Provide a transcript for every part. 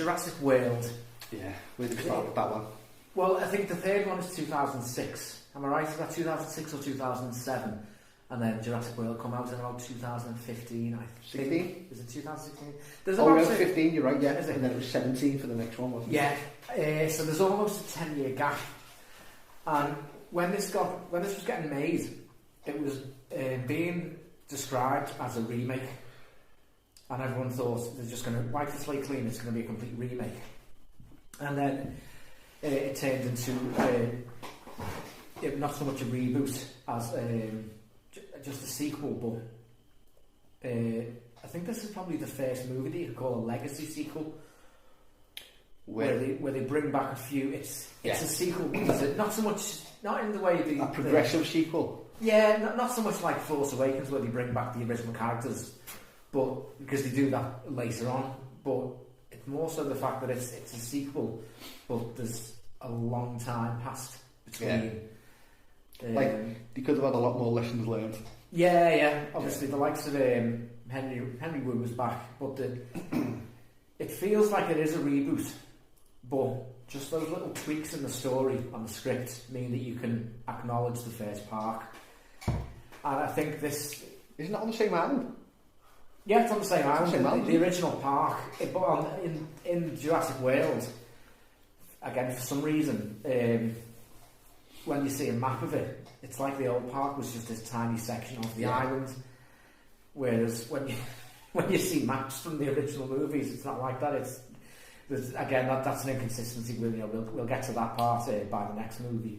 Jurassic World. Yeah, where did we start with that one? Well, I think the third one is 2006. Am I right? Is that 2006 or 2007? And then Jurassic World come out in about 2015, I think. 16? Is it 2016? There's Oh, about yeah, 15, you're right, yeah. Is it? And then it was 17 for the next one, wasn't it? Yeah. So there's almost a 10-year gap. And when this was getting made, it was being described as a remake. And everyone thought they're just going to wipe the slate clean, it's going to be a complete remake. And then it turned into not so much a reboot as just a sequel, but I think this is probably the first movie that you could call a legacy sequel, where they bring back a few. It's a sequel, is it? Not so much, not in the way a progressive sequel. Yeah, not so much like Force Awakens, where they bring back the original characters, but because they do that later on. But it's more so the fact that it's a sequel, but there's a long time passed between. Like, they could have had a lot more lessons learned. Yeah. Obviously, the likes of Henry Wu was back, but it feels like it is a reboot. But just those little tweaks in the story and the script mean that you can acknowledge the first park. And I think this... Isn't it on the same island? Yeah, it's on the same island. The original park. But in Jurassic World, again, for some reason... when you see a map of it, it's like the old park was just this tiny section of the island. Whereas when you see maps from the original movies, it's not like that. That's an inconsistency. We'll get to that part by the next movie.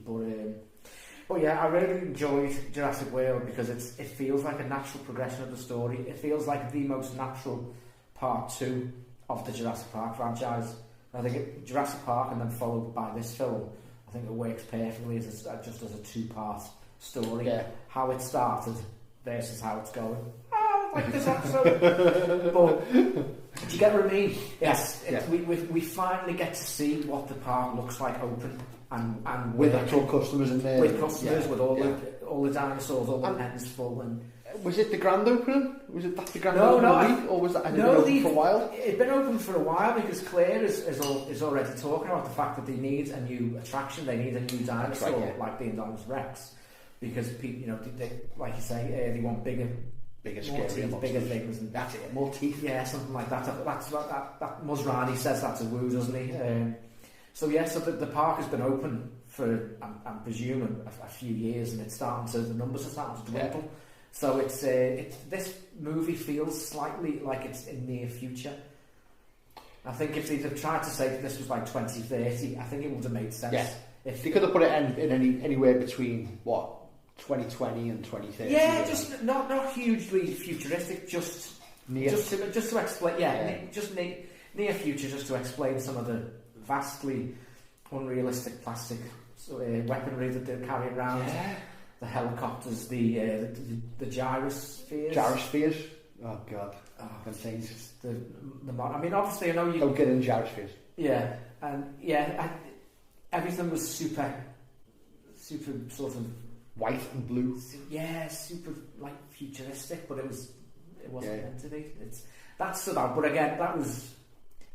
But yeah, I really enjoyed Jurassic World because it feels like a natural progression of the story. It feels like the most natural part 2 of the Jurassic Park franchise. I think Jurassic Park and then followed by this film. I think it works perfectly just as a 2-part story. Yeah. How it started versus how it's going. Like this episode. But do you get what I mean? Yes. We finally get to see what the park looks like open and with actual customers in there. With customers, with all the dinosaurs, all the pens full. And was it the grand opening? Was it the grand opening? Or was that been open for a while? It'd been open for a while because Claire is already talking about the fact that they need a new attraction. They need a new dinosaur like the Indominus Rex, because people, they, like you say, they want bigger, scarier, bigger things, and that's it. More teeth. Yeah, something like that. That's what that Musrani says. That's a woo, doesn't he? So the park has been open for I'm presuming a few years, and the numbers are starting to dwindle. Yeah. So it's this movie feels slightly like it's in near future. I think if they'd have tried to say that this was like 2030, I think it would have made sense. Yeah. If they could have put it in anywhere between 2020 and 2030. Yeah, just not hugely futuristic, just near. Just to explain. Just near future, just to explain some of the vastly unrealistic plastic weaponry that they're carrying around. Yeah. The helicopters, the gyrospheres. Gyrospheres? Oh God. Insane. I mean, obviously, I know you don't get in gyrospheres. Yeah, and everything was super sort of white and blue. Yeah, super like futuristic, but it wasn't meant to be. That stood out, but again, that was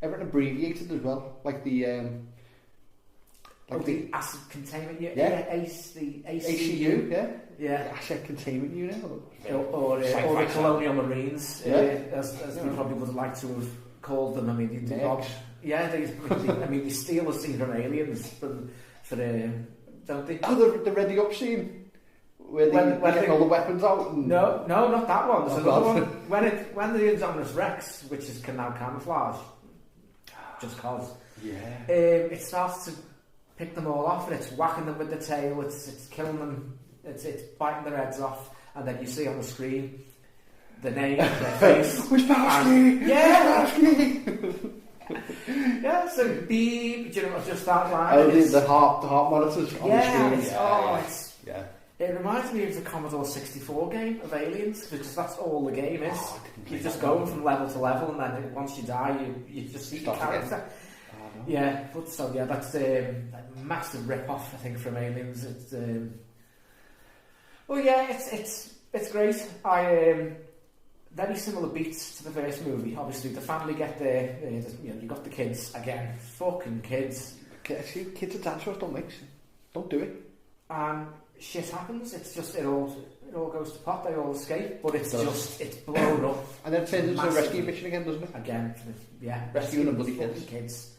everything abbreviated as well, like the. The acid containment unit, the ACU, the asset containment unit, or the colonial marines, as we probably would have liked to have called them. I mean, they steal the scene from Aliens for don't they? Oh, the ready up scene where they get all the weapons out. No, not that one. There's another one when the Indominus Rex, which can now camouflage, just cause. Yeah. It starts to pick them all off, and it's whacking them with the tail, it's killing them, it's biting their heads off, and then you see on the screen the name, their face. Wishbowski! Yeah, so beep, just that line. The heart monitors on the screen. It reminds me of the Commodore 64 game of Aliens, because that's all the game is. You're just going from level to level, and then once you die, you just see the character. Yeah, but that's a massive rip-off, I think, from Aliens. It's great. very similar beats to the first movie. Obviously, the family get there. You got the kids again. Fucking kids. Kids and dinosaurs don't do it. And shit happens. It's just it all goes to pot. They all escape, but it's blown up. And then it turns into a rescue mission again, doesn't it? Again, yeah. Rescuing the bloody kids.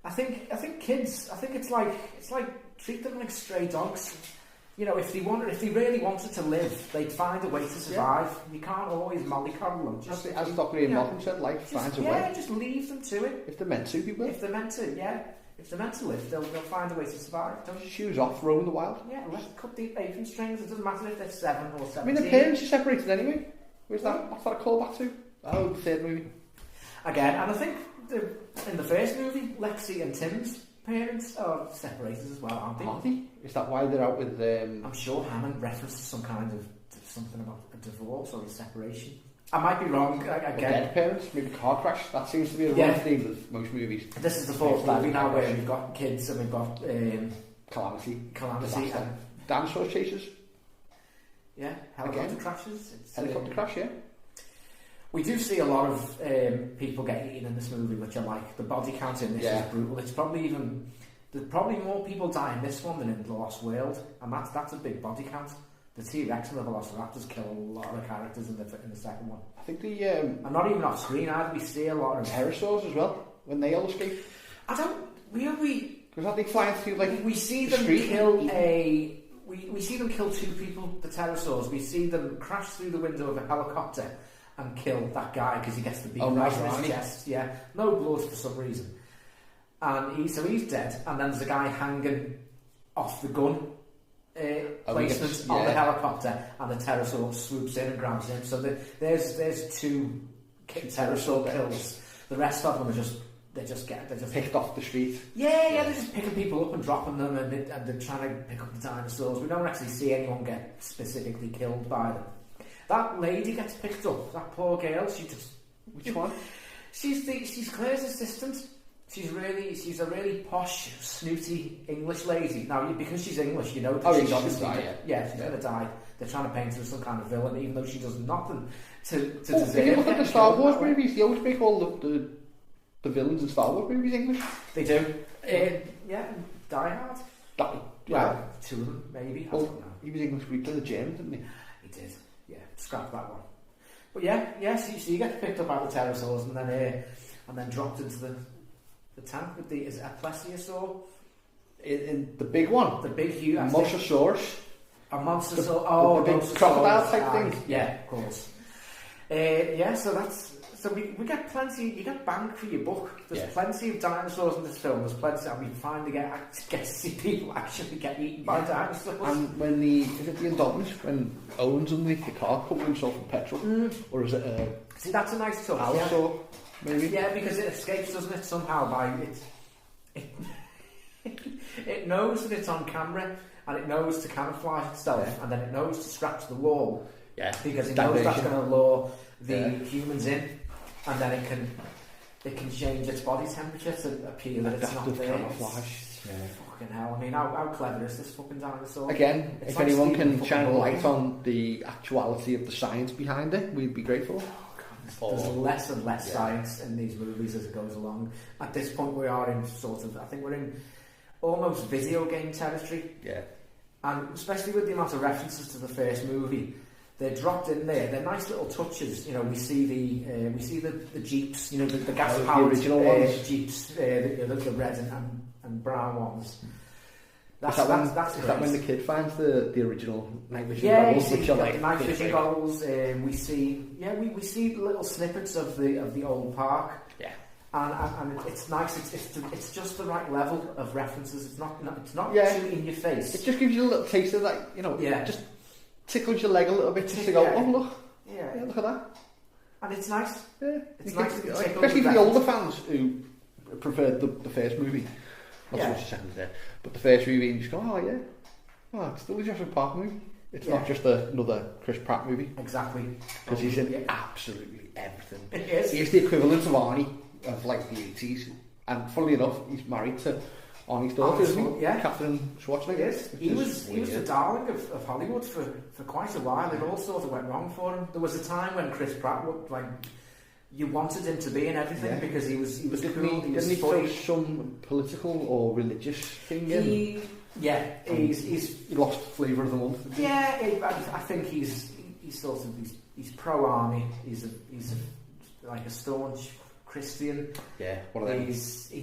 I think kids. I think it's like treat them like stray dogs. You know, if they really wanted to live, they'd find a way to survive. Yeah. You can't always mollycoddle them. Just, as Dr. Ian Malcolm said, life finds a way. Yeah, just leave them to it. If they're meant to, people. If they're meant to, yeah. If they're meant to live, they'll find a way to survive. Don't shoes off, roam the wild. Yeah, cut the apron strings. It doesn't matter if they're 7 or 17. I mean, the parents are separated anyway. What's that a callback to? Oh, the third movie. Again, and I think in the first movie, Lexi and Tim's parents are separated as well, aren't they? Are they? Is that why they're out with... I'm sure Hammond references something about a divorce or a separation. I might be wrong, again. Dead parents, maybe car crash. That seems to be a running theme with most movies. This is the fourth movie now where we've got kids and we've got... Calamity and dinosaur chasers. Yeah, helicopter crashes. Helicopter crash, yeah. We do see a lot of people get eaten in this movie, which I like. The body count in this is brutal. It's there's probably more people die in this one than in The Lost World, and that's a big body count. The T-Rex and the Velociraptors kill a lot of the characters in the second one. I think and not even off screen either. We see a lot of pterosaurs as well when they all escape. I don't really. Because are they flying through like we see them kill we see them kill 2 people. The pterosaurs. We see them crash through the window of a helicopter and kill that guy because he gets the beak right in his chest. Yeah, no blood for some reason. And he's dead. And then there's a guy hanging off the gun placement on the helicopter, and the pterosaur swoops in and grabs him. So there's 2 pterosaur kills. The rest of them are just picked off the street. Yeah, they're just picking people up and dropping them, and they're trying to pick up the dinosaurs. We don't actually see anyone get specifically killed by them. That lady gets picked up. That poor girl. Which one? She's Claire's assistant. She's a really posh, snooty English lady. Now, because she's English, you know that she's obviously she's going to die. They're trying to paint her as some kind of villain, even though she does nothing to deserve. If you look at the Star Wars movies, they always make all the villains in Star Wars movies English. They do. Die Hard. Well, 2 of them maybe. I don't know. He was English. We played the German, didn't he? He did. Yeah, scrap that one. But so you get picked up by the pterosaurs and then dropped into the tank with is it a plesiosaur? In the big one, the big huge Mosasaurus. A monstersaur. The big crocodile type thing. Yeah, of course. So we get plenty. You get bang for your buck. There's plenty of dinosaurs in this film. There's plenty, and we finally get to see people actually get eaten by dinosaurs. And when is it the Indominus when Owen's underneath the car covering himself in petrol, or is it see, that's a nice touch. Allosaur, maybe. Yeah, because it escapes, doesn't it? Somehow by it knows that it's on camera, and it knows to camouflage itself, and then it knows to scratch the wall. Yeah, because it knows that's going to lure the humans in. And then it can change its body temperature to appear that it's not there. Camouflage. Fucking hell! I mean, how clever is this fucking dinosaur? Again, if anyone can shine a light on the actuality of the science behind it, we'd be grateful. There's less and less science in these movies as it goes along. At this point, we are in I think we're in almost video game territory. Yeah. And especially with the amount of references to the first movie. They're dropped in there. They're nice little touches. You know, we see the jeeps. You know, the gas-powered original ones. Jeeps. The red and brown ones. Is that when the kid finds the original night vision goggles? Which are like night vision goggles. We see little snippets of the old park. Yeah. And it's nice. It's just the right level of references. It's not too in your face. It just gives you a little taste of that. You know. Yeah. Just tickles your leg a little bit just to go, oh look, look at that. And it's nice. Yeah, it's nice, especially for the older fans who preferred the first movie. Not so much the second there, but the first movie, and you just go, it's still a Jurassic Park movie. It's not just another Chris Pratt movie. Exactly, because he's in absolutely everything. It is. He's the equivalent of Arnie of like the 80s, and funnily enough, he's married to Arnie's daughter, isn't he? Yeah. Catherine Schwarzenegger. He was the darling of Hollywood for quite a while. It all sort of went wrong for him. There was a time when Chris Pratt looked like you wanted him to be in everything because he was cool. Didn't he throw some political or religious thing in? He lost flavour of the month. Yeah, I think he's pro army. He's like a staunch Christian. Yeah, what are they?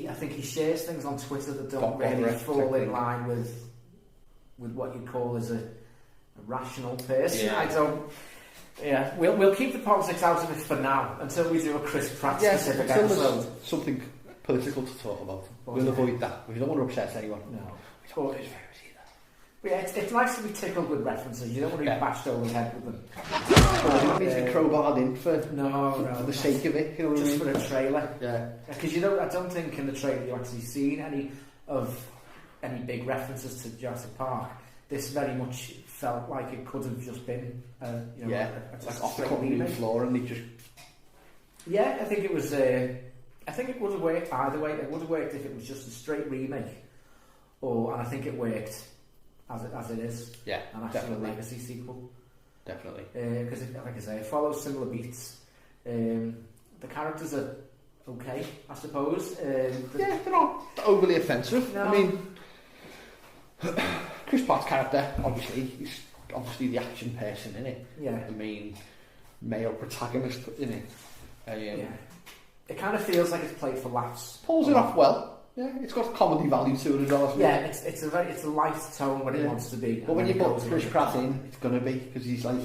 I think he shares things on Twitter that don't really fall in line with what you'd call as a rational person. Yeah. I don't. Yeah, we'll keep the politics out of it for now until we do a Chris Pratt specific episode. Something political to talk about. We'll avoid that. We don't want to upset anyone. No. We don't want to lose viewers either. But yeah, it's nice to be tickled with references. You don't want to be bashed over the head with them. You don't need to be crowbarred in for the sake of it. You know what I mean? Just for a trailer. Yeah. Because I don't think in the trailer you actually seen any big references to Jurassic Park. This very much felt like it could have just been, it's like off the cutting floor, and they just. Yeah, I think it was. I think it would have worked either way. It would have worked if it was just a straight remake, and I think it worked as it is. Yeah, an actual legacy sequel. Definitely. Because, like I say, it follows similar beats. The characters are okay, I suppose. They're not overly offensive. No. I mean. Chris Pratt's character, he's obviously the action person in it. Yeah. The main male protagonist in it. It kind of feels like it's played for laughs. Pulls it off well. Yeah, it's got comedy value to it as well. Yeah, it's a light tone when it wants to be. But when you put Chris Pratt in, it's gonna be because he's like.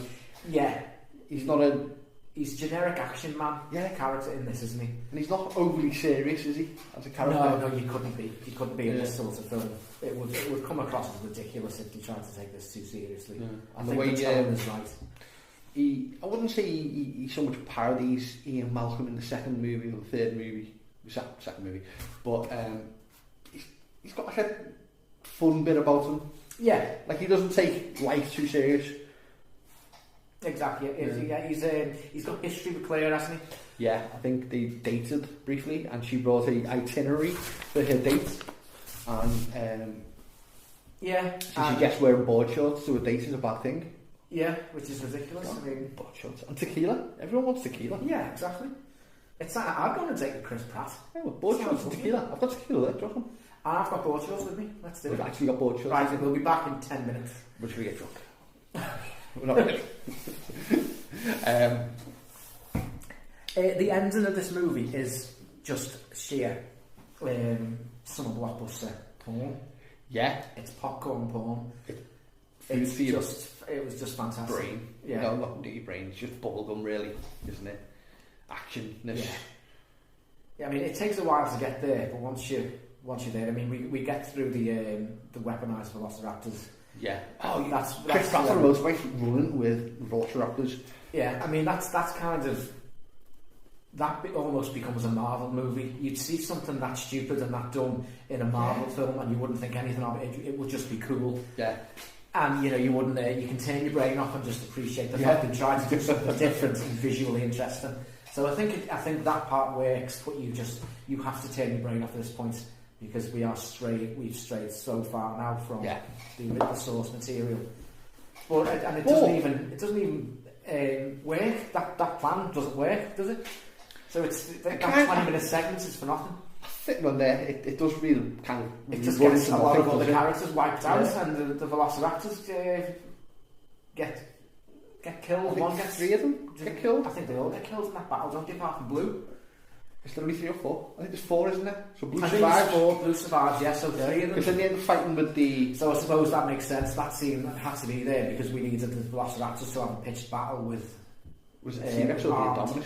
Yeah. He's not a. He's generic action man character in this, isn't he? And he's not overly serious, is he? As a character. No, you couldn't be. You couldn't be in this sort of film. It would come across as ridiculous if you tried to take this too seriously. Yeah. I think the tone is right. I wouldn't say he so much parodies Ian Malcolm in the second movie or the third movie, second movie, but he's got like a fun bit about him. Yeah, like he doesn't take life too serious. Exactly. He's got history with Claire, hasn't he? Yeah, I think they dated briefly, and she brought a itinerary for her date, and she suggests wearing board shorts to a date is a bad thing. Yeah, which is ridiculous. I mean, board shorts and tequila. Everyone wants tequila. Yeah, exactly. It's like, I've gone on a date with Chris Pratt. Yeah, well, board shorts and tequila. I've got tequila there, drop them. And I've got board shorts with me. Let's do it. We've actually got board shorts. Right, we'll be back in 10 minutes. But should we get drunk? We're not ready. The ending of this movie is just sheer summer blockbuster porn. Yeah, it's popcorn porn. It was just fantastic. Brain, no, not into your brain. It's just bubblegum, really, isn't it? Actionness. Yeah. I mean, it takes a while to get there, but once you're there, I mean, we get through the weaponized velociraptors. Yeah. That's Chris Pratt on a motorbike running with velociraptors. Yeah, I mean that's kind of almost becomes a Marvel movie. You'd see something that stupid and that dumb in a Marvel film, and you wouldn't think anything of it. It would just be cool. Yeah. And you wouldn't. You can turn your brain off and just appreciate the fact they tried to do something different and visually interesting. So I think that part works, but you have to turn your brain off at this point. Because we've strayed so far now from the source material, but and it doesn't even work. That plan doesn't work, does it? So it's that 20-minute segment is for nothing. I think on there it does really kind of. It just gets a lot of other characters wiped out, and the velociraptors get killed. One gets 3 of them get killed. I think they all get killed in that battle, don't they? Apart from Blue. Is there only 3 or 4? I think there's 4, isn't there? So Blue survives. I think there's 4. Blue survives, yes, okay. Because in the end, fighting with the... So I suppose that makes sense. That scene had to be there because we needed the Velociraptors to have a pitched battle with... Was it T-Rex or the Indominus?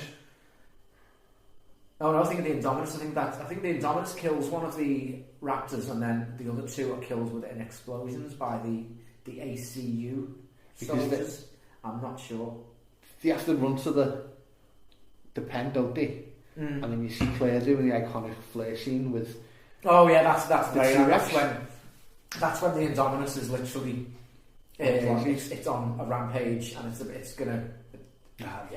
Oh no, I think the Indominus. I think the Indominus kills one of the raptors, and then the other 2 are killed within explosions by the ACU soldiers. I'm not sure. They have to run to the pen, don't they? And then you see Claire doing the iconic flare scene with. Oh yeah, that's when the Indominus is literally it's on a rampage, and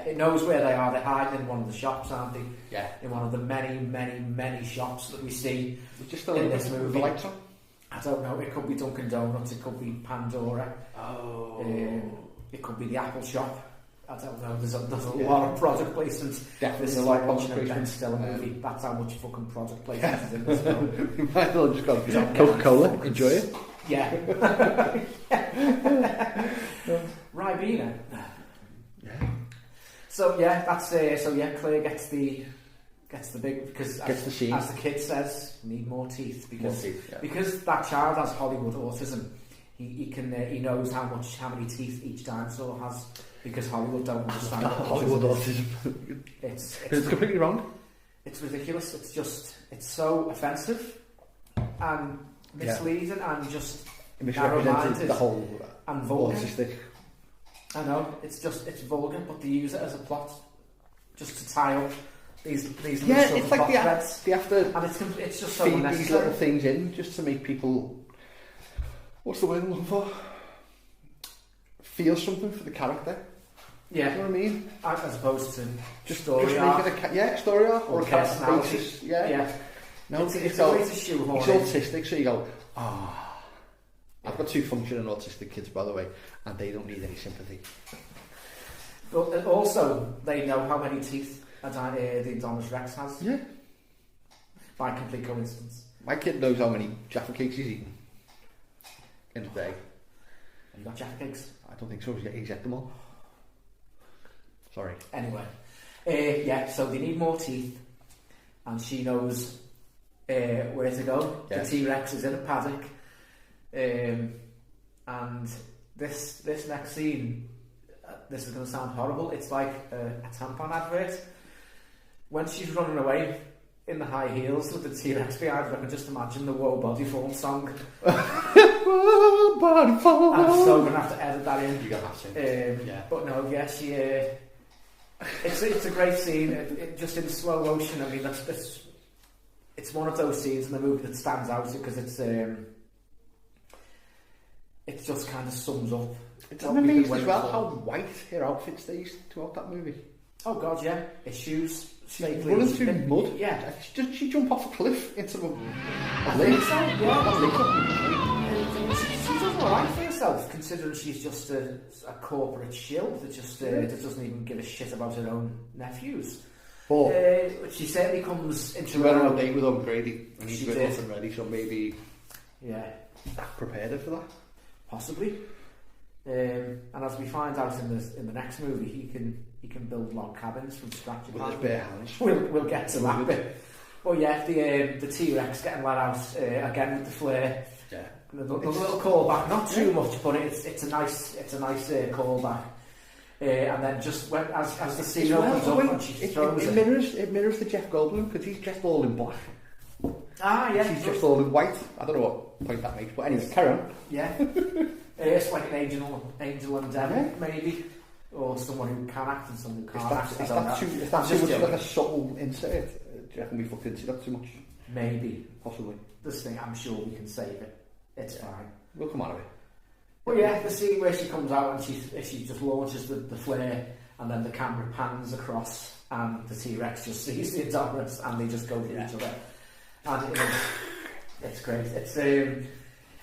It knows where they are. They're hiding in one of the shops, aren't they? Yeah. In one of the many, many, many shops that we see Just in this movie. The lights on? I don't know. It could be Dunkin' Donuts. It could be Pandora. Oh. It could be the Apple shop. I don't know. There's a lot of product placement. Definitely this is like watching a Ben Stiller movie. That's how much fucking product placement is in this film. You might as well just go Coca-Cola. Enjoy it. Yeah. Ribena. Yeah. So yeah, that's Claire gets the big because Gets the scene. as the kid says, need more teeth because yeah. because that child has Hollywood autism. He knows how many teeth each dinosaur has because Hollywood don't understand Hollywood autism. It's completely wrong. It's ridiculous. It's so offensive and misleading and just narrow-minded the whole and vulgar. autistic. I know, it's vulgar, but they use it as a plot just to tie up these little it's like threads. they have to and it's just so feed unnecessary. these little things in just to make people, what's the word I'm looking for? Feel something for the character. Yeah. You know what I mean? As opposed to just story arc. make it story arc or a character basis. Yeah. No, it's a way to shoehorn he's autistic, so you go, I've got 2 functioning autistic kids, by the way, and they don't need any sympathy. But also, they know how many teeth the Indominus Rex has. Yeah. By complete coincidence. My kid knows how many Jaffa cakes he's eaten in a day. Have you got Jaffa cakes? I don't think so. He's ate them all. Sorry. Anyway. So they need more teeth, and she knows where to go. Yeah. The T-Rex is in a paddock. And this next scene, this is going to sound horrible, it's like a tampon advert. When she's running away in the high heels with the T-Rex behind her, I can just imagine the Whoa Body Fall song. Whoa Body Fall. I'm so going to have to edit that in. You're going to have to. But no, she... it's a great scene, it just in slow motion. I mean, it's one of those scenes in the movie that stands out because it just kind of sums up. It's amazing as well how white her outfit stays throughout that movie. Oh god, yeah. Her shoes stay clean. Running through mud. Yeah. Did she jump off a cliff into a lake? So, yeah. She does alright for herself, considering she's just a corporate shill that that doesn't even give a shit about her own nephews. But she certainly comes into she went on a date with O'Grady and he's with us already, so maybe that prepared her for that. Possibly. And as we find out in the next movie, he can build log cabins from scratch. With his bare hands. We'll get to that bit. But yeah, the T-Rex getting let out again with the flare. Yeah. The little callback, not too much, but it's a nice callback. And then just as the scene opens up and she throws it mirrors the Jeff Goldblum because he's dressed all in black. Ah, yeah. She's just all in white. I don't know what point that makes, but anyway, carry on. Yeah. It's like an angel and devil, maybe. Or someone who can act and someone who can't act. If that's too much like a subtle insert, do you reckon we fucked into that too much? Maybe. Possibly. This thing, I'm sure we can save it. It's fine. We'll come out of it. Well, yeah, the scene where she comes out and she just launches the flare and then the camera pans across and the T-Rex just sees the Indominus and they just go for each other. And it's great.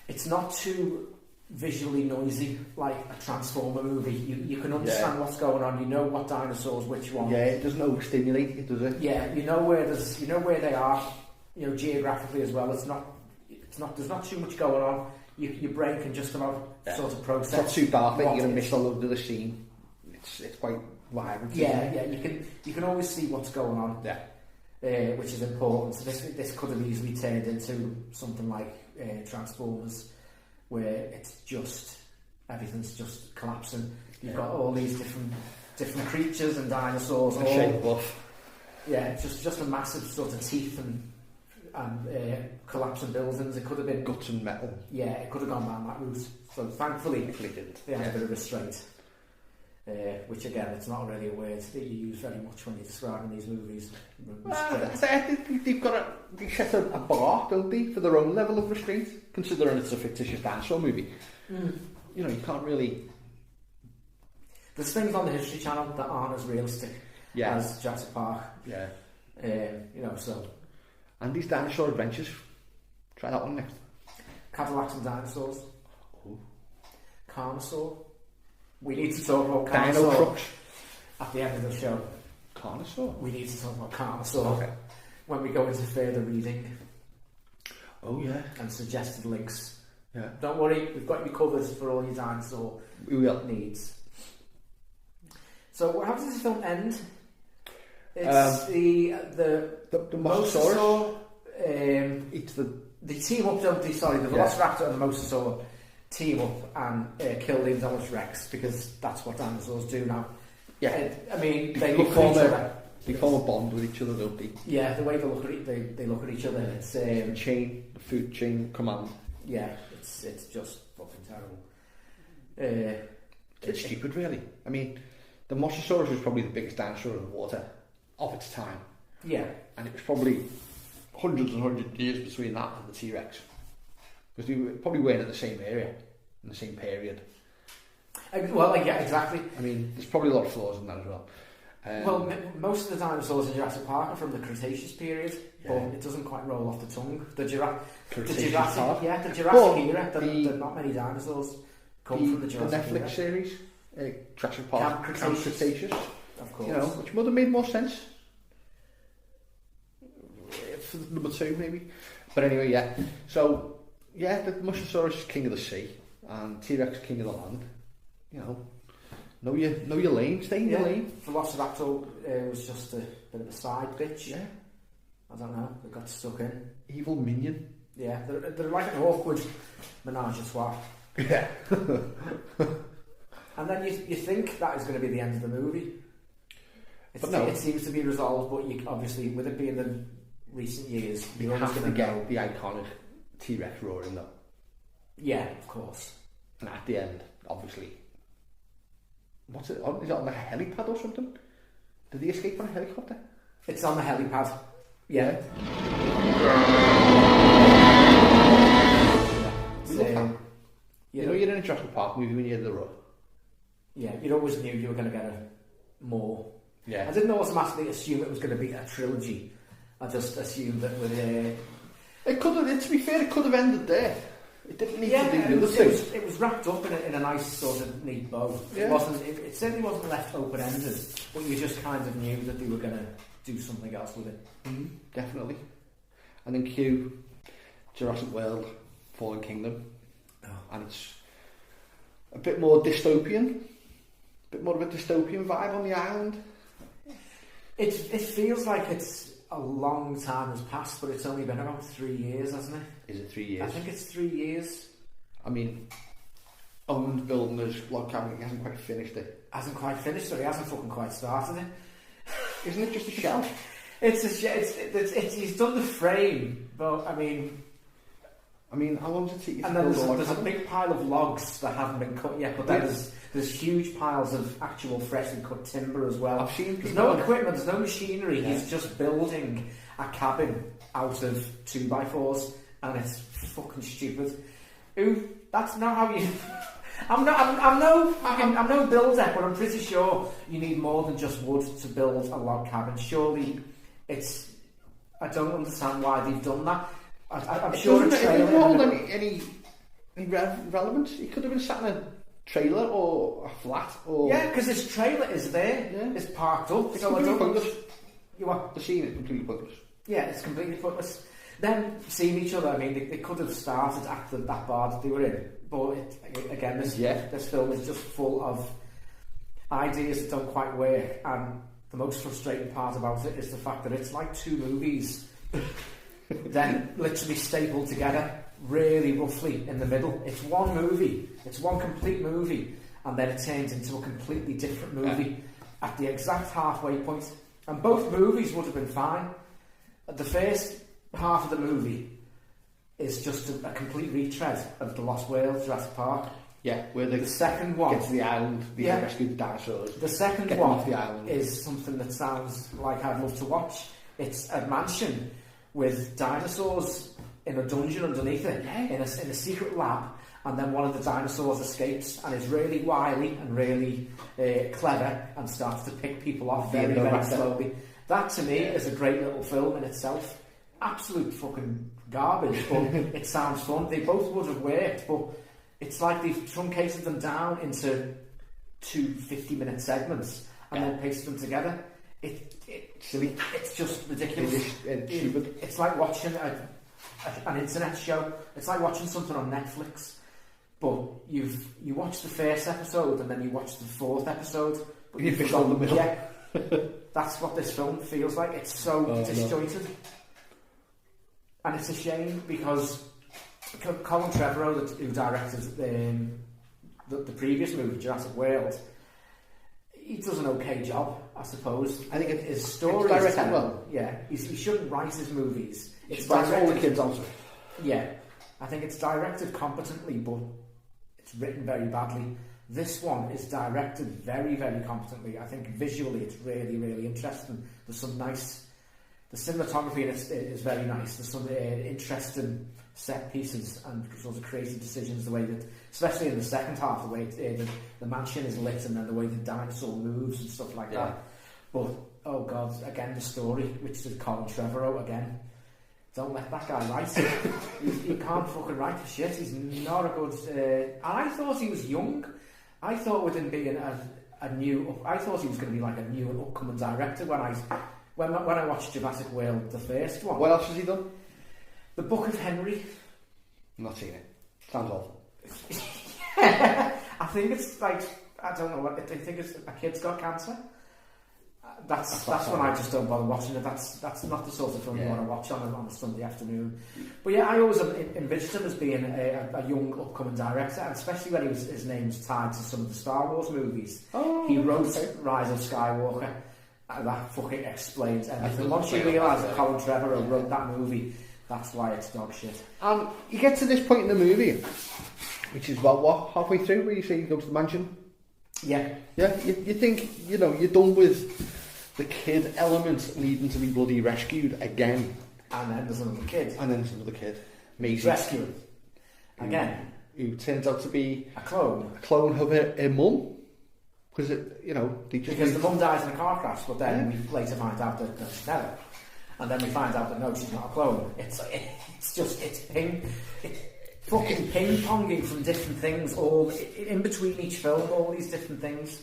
It's not too visually noisy like a Transformer movie. You can understand what's going on. You know what dinosaurs, which one. Yeah, it doesn't overstimulate it, does it? Yeah, you know where they are. You know, geographically as well. There's not too much going on. Your brain can just about sort of process. It's not too dark that you're going to miss all of the scene. It's quite vibrant. Yeah. You can always see what's going on. Yeah. Which is important. So this could have easily turned into something like Transformers, where everything's just collapsing. You've got all these different creatures and dinosaurs. And Shane Buff. Yeah, just a massive sort of teeth and collapsing buildings. It could have been guts and metal. Yeah, it could have gone down that route. So thankfully, they had a bit of restraint. Which again, it's not really a word that you use very much when you're describing these movies. I think they set a bar, don't they, for their own level of restraint, considering it's a fictitious dinosaur movie. You know, you can't really. There's things on the History Channel that aren't as realistic as Jurassic Park. Yeah. You know, so. And these Dinosaur Adventures. Try that one next. Cadillacs and Dinosaurs. Oh. Carnosaur. We need to talk about Dino Carnosaur trucks. at the end of the show. Carnosaur? We need to talk about Carnosaur when we go into further reading. Oh, yeah. And suggested links. Yeah. Don't worry, we've got you covered for all your dinosaur needs. So, how does this film end? It's the Mosasaur. It's the team up, don't they? Sorry, the Velociraptor and the Mosasaur team up and kill the Indominus Rex, because that's what dinosaurs do now. Yeah, I mean, they look at each other. They form a bond with each other, don't they? Yeah, the way they look at they look at each other. It's the food chain command. Yeah, it's just fucking terrible. It's stupid, really. I mean, the Mosasaurus was probably the biggest dinosaur in the water of its time. Yeah, and it was probably hundreds and hundreds of years between that and the T-Rex, because they probably weren't at the same area in the same period. Well, yeah, exactly. I mean, there's probably a lot of flaws in that as well. Well, most of the dinosaurs in Jurassic Park are from the Cretaceous period, but it doesn't quite roll off the tongue. The Jurassic era. There are not many dinosaurs come from the Jurassic Netflix era. series, Jurassic Park Camp Cretaceous, of course. You know, which would have made more sense for number 2, maybe. But anyway, yeah. So, yeah, the Mosasaurus is king of the sea, and T-Rex king of the land. You know your lane, stay in your lane. Velociraptor was just a bit of a side bitch. Yeah. I don't know, they got stuck in. Evil minion. Yeah, they're like an awkward menage a trois. Yeah. And then you think that is going to be the end of the movie. It seems to be resolved, but you obviously, with it being the recent years, you're always going to get the iconic T-Rex roaring though. Yeah, of course. And at the end, obviously, what's it? Is it on the helipad or something? Did they escape on a helicopter? It's on the helipad. Yeah. You know, you're in a Jurassic Park movie when you're in the road. Yeah, you always knew you were going to get more. Yeah. I didn't automatically assume it was going to be a trilogy. I just assumed that with it could have. To be fair, it could have ended there. It didn't need to do the other thing. It was wrapped up in a nice sort of neat bow. Yeah. It certainly wasn't left open-ended, but you just kind of knew that they were going to do something else with it. Definitely. And then cue Jurassic World Fallen Kingdom. And it's a bit more dystopian. A bit more of a dystopian vibe on the island. It feels like it's a long time has passed, but it's only been about 3 years, hasn't it? Is it 3 years? I think it's 3 years. I mean, Owen's building his log cabin, he hasn't quite finished it. Hasn't quite finished it, he hasn't fucking quite started it. Isn't it just a shell? It's he's done the frame, but I mean, how long does it take you to and then build there's a big pile of logs that haven't been cut yet, but then there's huge piles of actual freshly cut timber as well. I've seen there's no equipment, there's no machinery, he's just building a cabin out of 2x4s, and it's fucking stupid. That's not how you... I'm no builder, but I'm pretty sure you need more than just wood to build a log cabin. Surely I don't understand why they've done that. I'm sure a trailer... Any relevance? He could have been sat in a trailer or a flat or... Yeah, because his trailer is there. Yeah. It's parked up. It's completely pointless. You are? The scene is completely pointless. Yeah, it's completely pointless. Them seeing each other, I mean, they could have started after that bar that they were in. But again, this film is just full of ideas that don't quite work. And the most frustrating part about it is the fact that it's like 2 movies then literally stapled together really roughly in the middle. It's one movie. It's one complete movie. And then it turns into a completely different movie at the exact halfway point. And both movies would have been fine. The first half of the movie is just a complete retread of The Lost World, Jurassic Park. Yeah, where the second one get to the island, rescue the dinosaurs. The second one the island is something that sounds like I'd love to watch. It's a mansion with dinosaurs in a dungeon underneath it, in a secret lab, and then one of the dinosaurs escapes and is really wily and really clever and starts to pick people off very, very slowly. That to me is a great little film in itself. Absolute fucking garbage, but it sounds fun. They both would have worked, but it's like they've truncated them down into 2 50-minute segments and then pasted them together. It's just ridiculous. It's like watching an internet show. It's like watching something on Netflix, but you watch the first episode and then you watch the 4th episode, but you've forgotten the middle. Yeah, that's what this film feels like. It's so disjointed, and it's a shame because Colin Trevorrow, who directed the previous movie, Jurassic World, he does an okay job, I suppose. I think his story is terrible. Yeah, he shouldn't write his movies. It's directed all the kids onto it. Yeah, I think it's directed competently, but it's written very badly. This one is directed very, very competently. I think visually it's really, really interesting. There's some nice... The cinematography in it is very nice. There's some interesting set pieces and sort of crazy decisions, the way that, especially in the second half, the way the mansion is lit and then the way the dinosaur moves and stuff like that. But, oh God, again, the story, which is Colin Trevorrow again. Don't let that guy write. He can't fucking write for shit. He's not a good... I thought he was young. I thought with him being a new... I thought he was going to be like a new and upcoming director when I watched Jurassic World, the first one. What else has he done? The Book of Henry. I'm not seeing it. Sounds awful. I think it's like... I don't know what... I think it's a kid's got cancer. That's when I just don't bother watching it. That's not the sort of film you want to watch on a Sunday afternoon. But yeah, I always envisaged him as being a young upcoming director, and especially when his name's tied to some of the Star Wars movies. He wrote Rise of Skywalker. That fucking explains everything. Once you realise that Colin Trevorrow wrote that movie, that's why it's dog shit. And you get to this point in the movie, which is about what, halfway through, where you say you go to the mansion. Yeah. You think, you're done with the kid element needing to be bloody rescued again. And then there's another kid. Maisie. Rescued. Again. Who turns out to be... A clone. A clone of her mum. Because, because the mum dies in a car crash, but then we later find out that no, she's never. And then we find out that no, she's not a clone. It's fucking ping-ponging from different things, all in between each film, all these different things.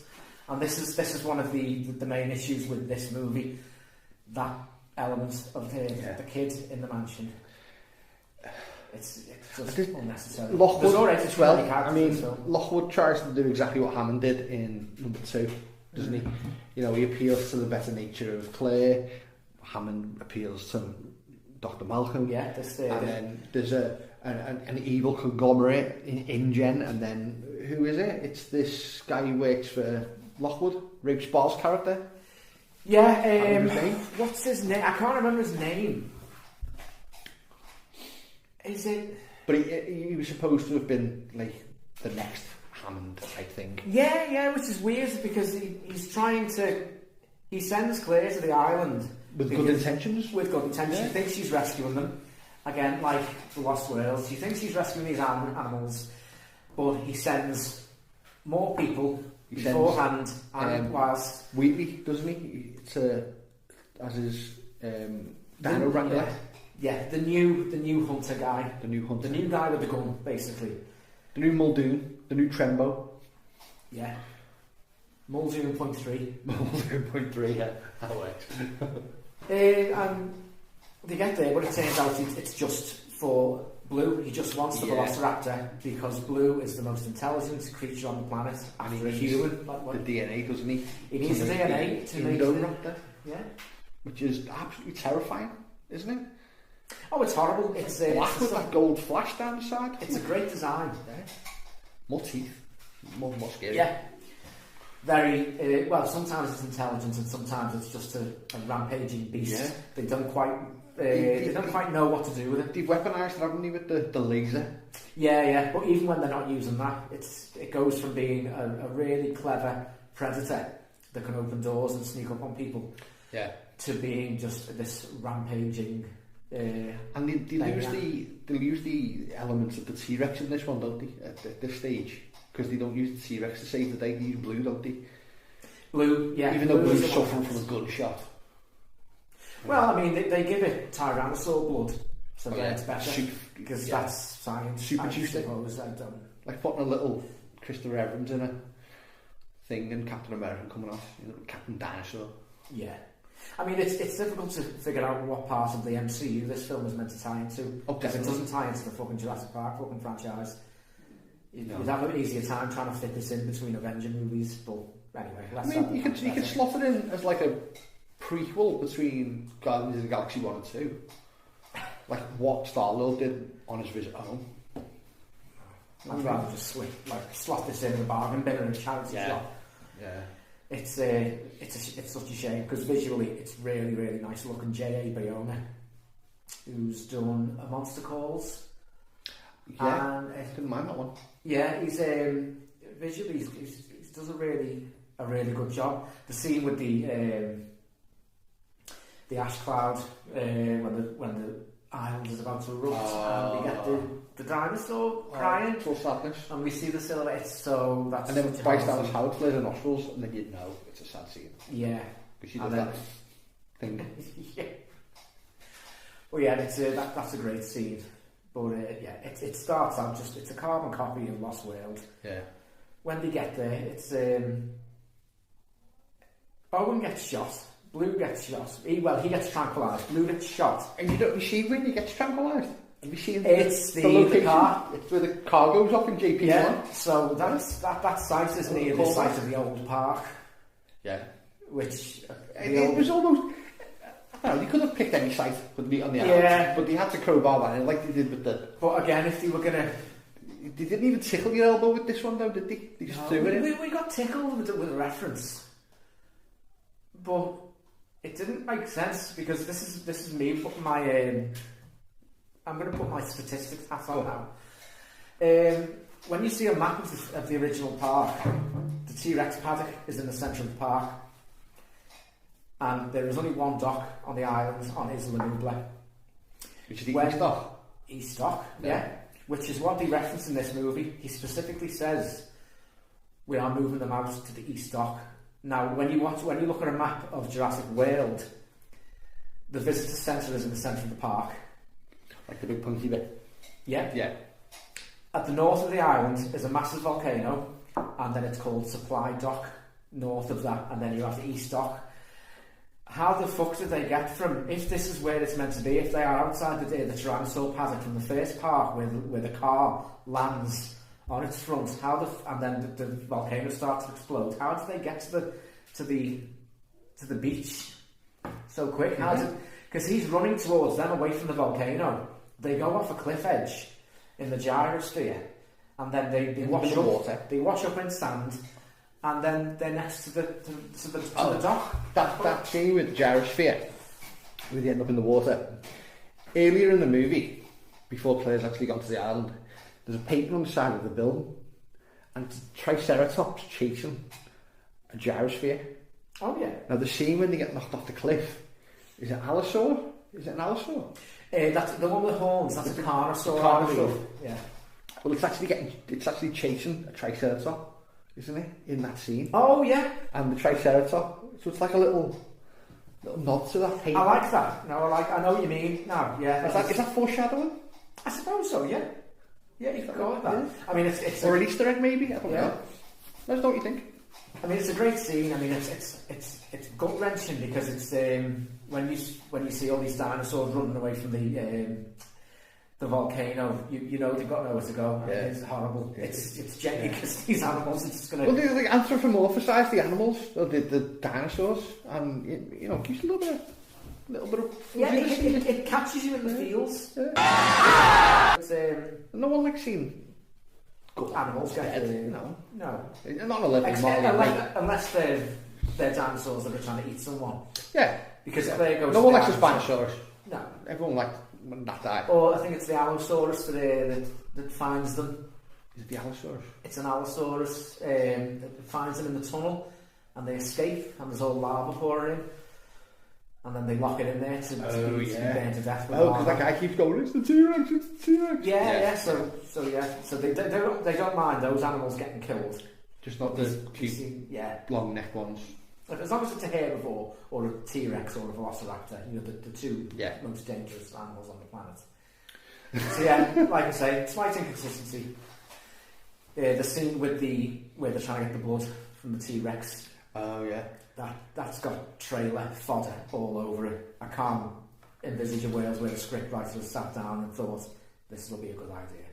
And this is one of the main issues with this movie, that element of the kid in the mansion. It's just unnecessary. Lockwood tries to do exactly what Hammond did in number 2, doesn't he? He appeals to the better nature of Claire. Hammond appeals to Dr. Malcolm. Yeah, and then there's an evil conglomerate in InGen, and then who is it? It's this guy who works for Lockwood, Rafe Spall's character. Yeah, what's his name? I can't remember his name. Is it? But he was supposed to have been like the next Hammond type thing. Yeah, which is weird because he's trying to. He sends Claire to the island with good intentions. With good intentions, she thinks she's rescuing them. Again, like the Lost World, she thinks she's rescuing these animals, but he sends more people beforehand, and whilst Wheatley, doesn't he? As his Dino Wrangler. Yeah, the new hunter guy. The new guy with the gun, basically. The new Muldoon. The new Trembo. Yeah. Muldoon 0.3. Muldoon 0.3, yeah. That works. And they get there, but it turns out it's just for Blue. He just wants the Velociraptor because Blue is the most intelligent creature on the planet after a human. The DNA, doesn't he? He needs the DNA to make Indoraptor. Yeah. Which is absolutely terrifying, isn't it? Oh, it's horrible. It's black with that gold flash down the side. It's a great design. Yeah. More teeth. More scary. Yeah. Very well. Sometimes it's intelligent, and sometimes it's just a rampaging beast. Yeah. They don't quite know what to do with it. They've weaponised it, haven't they, with the laser? Yeah. But even when they're not using that, it goes from being a really clever predator that can open doors and sneak up on people, to being just this rampaging And they use the elements of the T-Rex in this one, don't they? At this stage, because they don't use the T-Rex to save the day. They use Blue, don't they? Blue, yeah. Even though Blue's suffering from a gunshot. Well, I mean, they give it Tyrannosaur blood, so it's better because that's science. Super juicy. Like putting a little Christopher Evans in a thing and Captain America coming off, Captain Dinosaur. Yeah. I mean, it's difficult to figure out what part of the MCU this film is meant to tie into. Because it doesn't tie into the fucking Jurassic Park fucking franchise. You'd have an easier time trying to fit this in between Avenger movies, but anyway. You could slot it in as like a prequel between Guardians of the Galaxy 1 and 2. Like what Star-Lord did on his visit home. I'd rather just slot this in a bargain bin and a charity shop. Yeah. It's such a shame because visually it's really, really nice looking. J.A. Bayona, who's done A Monster Calls. Yeah, and didn't mind that one. Yeah, he's visually he does a really good job. The scene with the ash cloud when the island is about to erupt and we get the dinosaur crying. Full sadness. And we see the silhouettes, so that's... And then bystanders how it her nostrils, and then you'd know it's a sad scene. Yeah. Because she does that thing. Yeah. Well, yeah, that's a great scene. But, it starts out just... It's a carbon copy of Lost World. Yeah. When they get there, it's... Owen gets shot. Blue gets shot. He gets tranquilised. Blue gets shot. And you see when he gets tranquilised? Have you seen it's the location? The car. It's where the car goes up in JP1. Yeah, so that site is near the site of the old park. Yeah. Which... It was almost... I don't know, they could have picked any site with meat on the island, but they had to crowbar that in like they did with the... But again, if they were going to... They didn't even tickle your elbow with this one though, did they? They just threw it in. We got tickled with a reference. But... It didn't make sense because this is me putting my I'm going to put my statistics hat on now. When you see a map of the original park, the T-Rex paddock is in the centre of the park, and there is only one dock on the island on Isla Nublar, which is the East Dock. East Dock, yeah. Which is what they reference in this movie. He specifically says we are moving them out to the East Dock. Now, when you look at a map of Jurassic World, the visitor centre is in the centre of the park. Like the big punky bit? Yeah. Yeah. At the north of the island is a massive volcano, and then it's called Supply Dock, north of that, and then you have the East Dock. How the fuck did they get from, if this is where it's meant to be, if they are outside the Tyrannosaur paddock from the first park where the car lands on its front, and then the volcano starts to explode. How did they get to the beach so quick? Because he's running towards them away from the volcano. They go off a cliff edge in the gyrosphere, and then they wash up. Water. They wash up in sand, and then they're next to the dock. That scene with the gyrosphere, where they end up in the water. Earlier in the movie, before Claire's actually gone to the island, there's a painting on the side of the building, and it's a Triceratops chasing a gyrosphere. Oh yeah. Now the scene when they get knocked off the cliff, is it Allosaur? Is it an Allosaur? That's the one with the horns. That's a Carnosaur. Yeah. Well, it's actually chasing a Triceratops, isn't it? In that scene. Oh yeah. And the Triceratops, so it's like a little nod to that painting. I like that. No, I know what you mean. No, yeah. Is that foreshadowing? I suppose so. Yeah. Yeah, you can go with that. Yeah. I mean, it's or an Easter egg, maybe. I don't know. Let us know what you think. I mean, it's a great scene. I mean, it's gut wrenching because it's when you see all these dinosaurs running away from the volcano, you know they've got nowhere to go. Yeah. It's horrible. Yeah. It's gently because these animals are just going to. Well, they like anthropomorphise the animals, or the dinosaurs, and gives a little bit of. It catches you in the feels. Yeah. No one likes seeing animals get dead. No, not a living unless they're dinosaurs that are trying to eat someone. Yeah, because if they go. No one likes the Spinosaurus. No, everyone likes when that died. Or I think it's the Allosaurus that finds them. Is it the Allosaurus? It's an Allosaurus that finds them in the tunnel, and they escape, and there's all lava pouring in. and then they lock it in there to be burned to death. Oh, because that guy keeps going, it's the T-Rex, it's the T-Rex. Yeah. So they don't mind those animals getting killed. Just not the cute, long neck ones. As long as it's a herbivore or a T-Rex or a Velociraptor, the two most dangerous animals on the planet. So like I say, slight inconsistency. The scene with where they're trying to get the blood from the T-Rex. Oh yeah. That's got trailer fodder all over it. I can't envisage a world where the scriptwriter sat down and thought, this will be a good idea.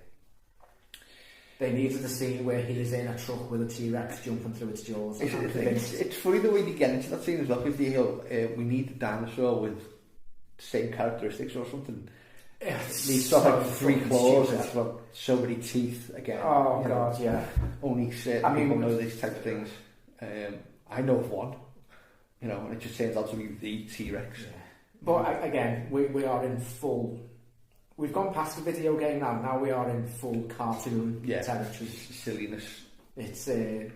They needed a scene where he's in a truck with a T-Rex jumping through its jaws. It's funny the way they get into that scene as well, because they go, we need the dinosaur with the same characteristics or something. These sort of like 3 claws, it's got so many teeth again. Oh god, yeah. Only certain people know these type of things. I know of one, and it just turns out to be the T-Rex. Yeah. But again, we are in full. We've gone past the video game now. Now we are in full cartoon territory. Silliness. It's the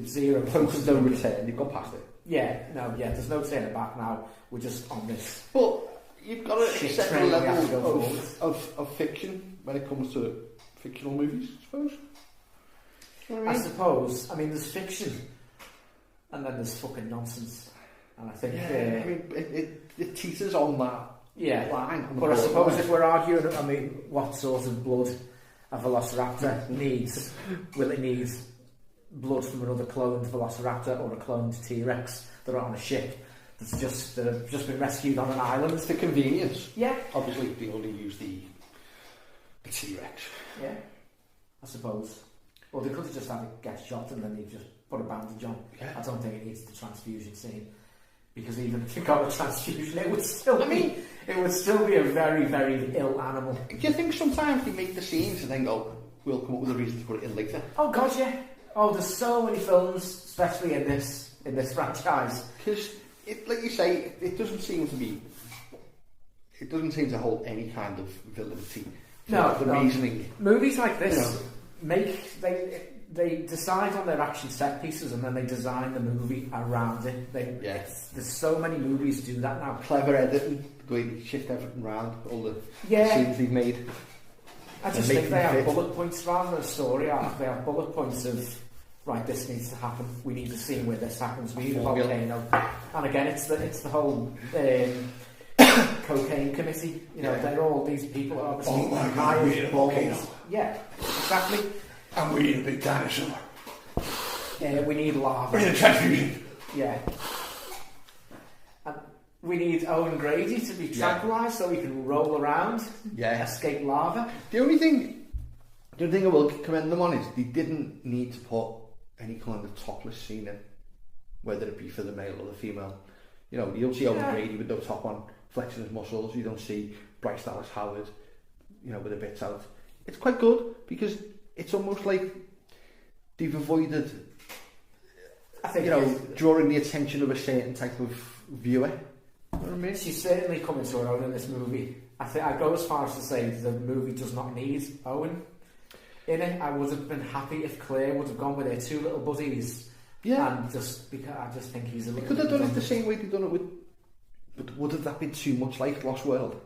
zero. There's no return. You've gone past it. There's no turning back now. We're just on this. But you've got to accept a level of fiction when it comes to fictional movies, I suppose. You know what I mean? I suppose. I mean, there's fiction, and then there's fucking nonsense. And I think it teeters on that. Line. But I suppose if we're arguing, what sort of blood a Velociraptor needs, will it need blood from another cloned Velociraptor or a cloned T-Rex that are on a ship that have just been rescued on an island? It's the convenience. Yeah. Obviously, they only use the T-Rex. Yeah, I suppose. Or they could have just had it get shot and then they just put a bandage on. Yeah. I don't think it needs the transfusion scene. Because even if you got a transfusion, it would still be a very, very ill animal. Do you think sometimes they make the scenes and then go, we'll come up with a reason to put it in later? Oh god, yeah. Oh, there's so many films, especially in this franchise. Because, like you say, it doesn't seem to hold any kind of validity. Reasoning. Movies like this they decide on their action set pieces and then they design the movie around it. There's so many movies do that now. Clever editing, the way they shift everything around, all the scenes they've made. I just think they have bullet points rather than a story arc. They have bullet points of, right, this needs to happen. We need a scene where this happens. We need a volcano. And again, it's the whole cocaine committee. They're all these people are obviously we need a volcano. Yeah, exactly. And we need a big dinosaur. We need lava. We need a transfusion. Yeah. And we need Owen Grady to be tranquilised so we can roll around. Yeah. Escape lava. The only thing I will commend them on is they didn't need to put any kind of topless scene in, whether it be for the male or the female. You don't see Owen Grady with no top on, flexing his muscles. You don't see Bryce Dallas Howard, with the bits out. It's quite good because it's almost like they've avoided, drawing the attention of a certain type of viewer. You know what I mean? She's certainly coming to her own in this movie. I go as far as to say the movie does not need Owen in it. I would have been happy if Claire would have gone with her 2 little buddies. Yeah. And just because I just think he's a little. Could have done it the same way they've done it with. But would have that been too much like Lost World,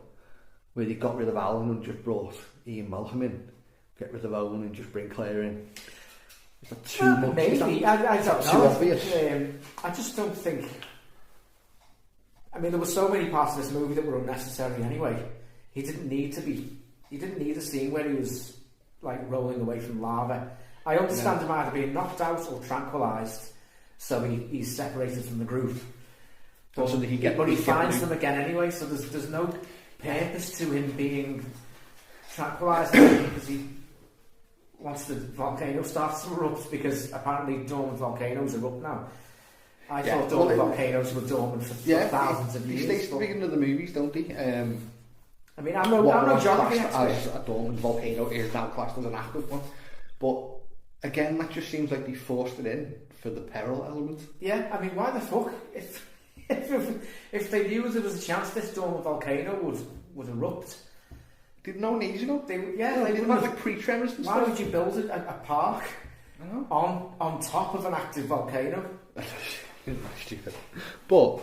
where they got rid of Alan and just brought Ian Malcolm in? Get rid of Owen and just bring Claire in. Is that too much? Maybe. I don't know. Too obvious. I just don't think. There were so many parts of this movie that were unnecessary anyway. He didn't need a scene where he was like rolling away from lava. I understand him either being knocked out or tranquilised, so he's separated from the group. But he finds them again anyway. So there's no purpose to him being tranquilised because he. Once the volcano starts to erupt, because apparently dormant volcanoes erupt now. I thought dormant volcanoes were dormant for thousands of years. They stay speaking of the movies, don't they? I'm no geography expert. A dormant volcano is now classed as an active one. But again, that just seems like they forced it in for the peril element. Yeah, why the fuck? If they knew there was a chance this dormant volcano would erupt, didn't know need, They didn't have like pre-tremors and stuff. Why would you build a park I know. on top of an active volcano? Stupid. But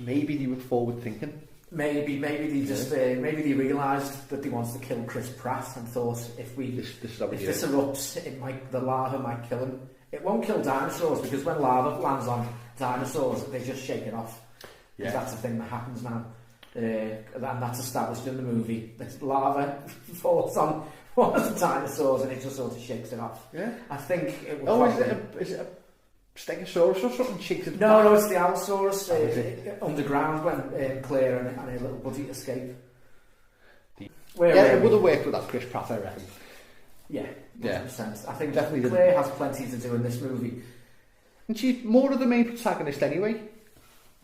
maybe they were forward thinking. Maybe they just maybe they realised that they wanted to kill Chris Pratt and thought if this erupts, the lava might kill him. It won't kill dinosaurs because when lava lands on dinosaurs, they just shake it off. Yeah. That's the thing that happens now, and that's established in the movie. That lava falls on one of the dinosaurs and it just sort of shakes it off. Yeah, I think it will. Is it a Stegosaurus or something? Shakes it. No, it's the Allosaurus underground when Claire and her little buddy escape. It would have worked with that Chris Pratt, I reckon. Yeah, 100%. I think definitely Claire has plenty to do in this movie. And she's more of the main protagonist anyway.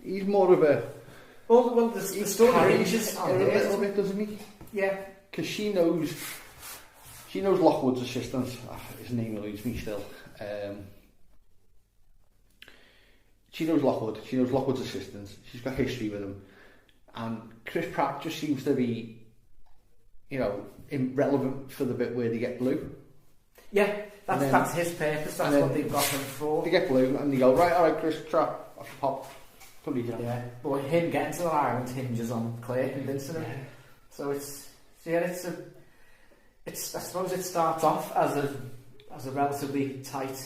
He's more of a... Well, the story hinges a little bit, doesn't he? Yeah. Because she knows Lockwood's assistant. His name eludes me still. She knows Lockwood. She knows Lockwood's assistant. She's got history with him. And Chris Pratt just seems to be, irrelevant for the bit where they get blue. Yeah, that's his purpose. That's what they've got him for. They get blue and they go, right, all right, Chris Pratt, off the pop. Yeah, but him getting to the island hinges on Claire convincing him. Yeah. So I suppose it starts off as a relatively tight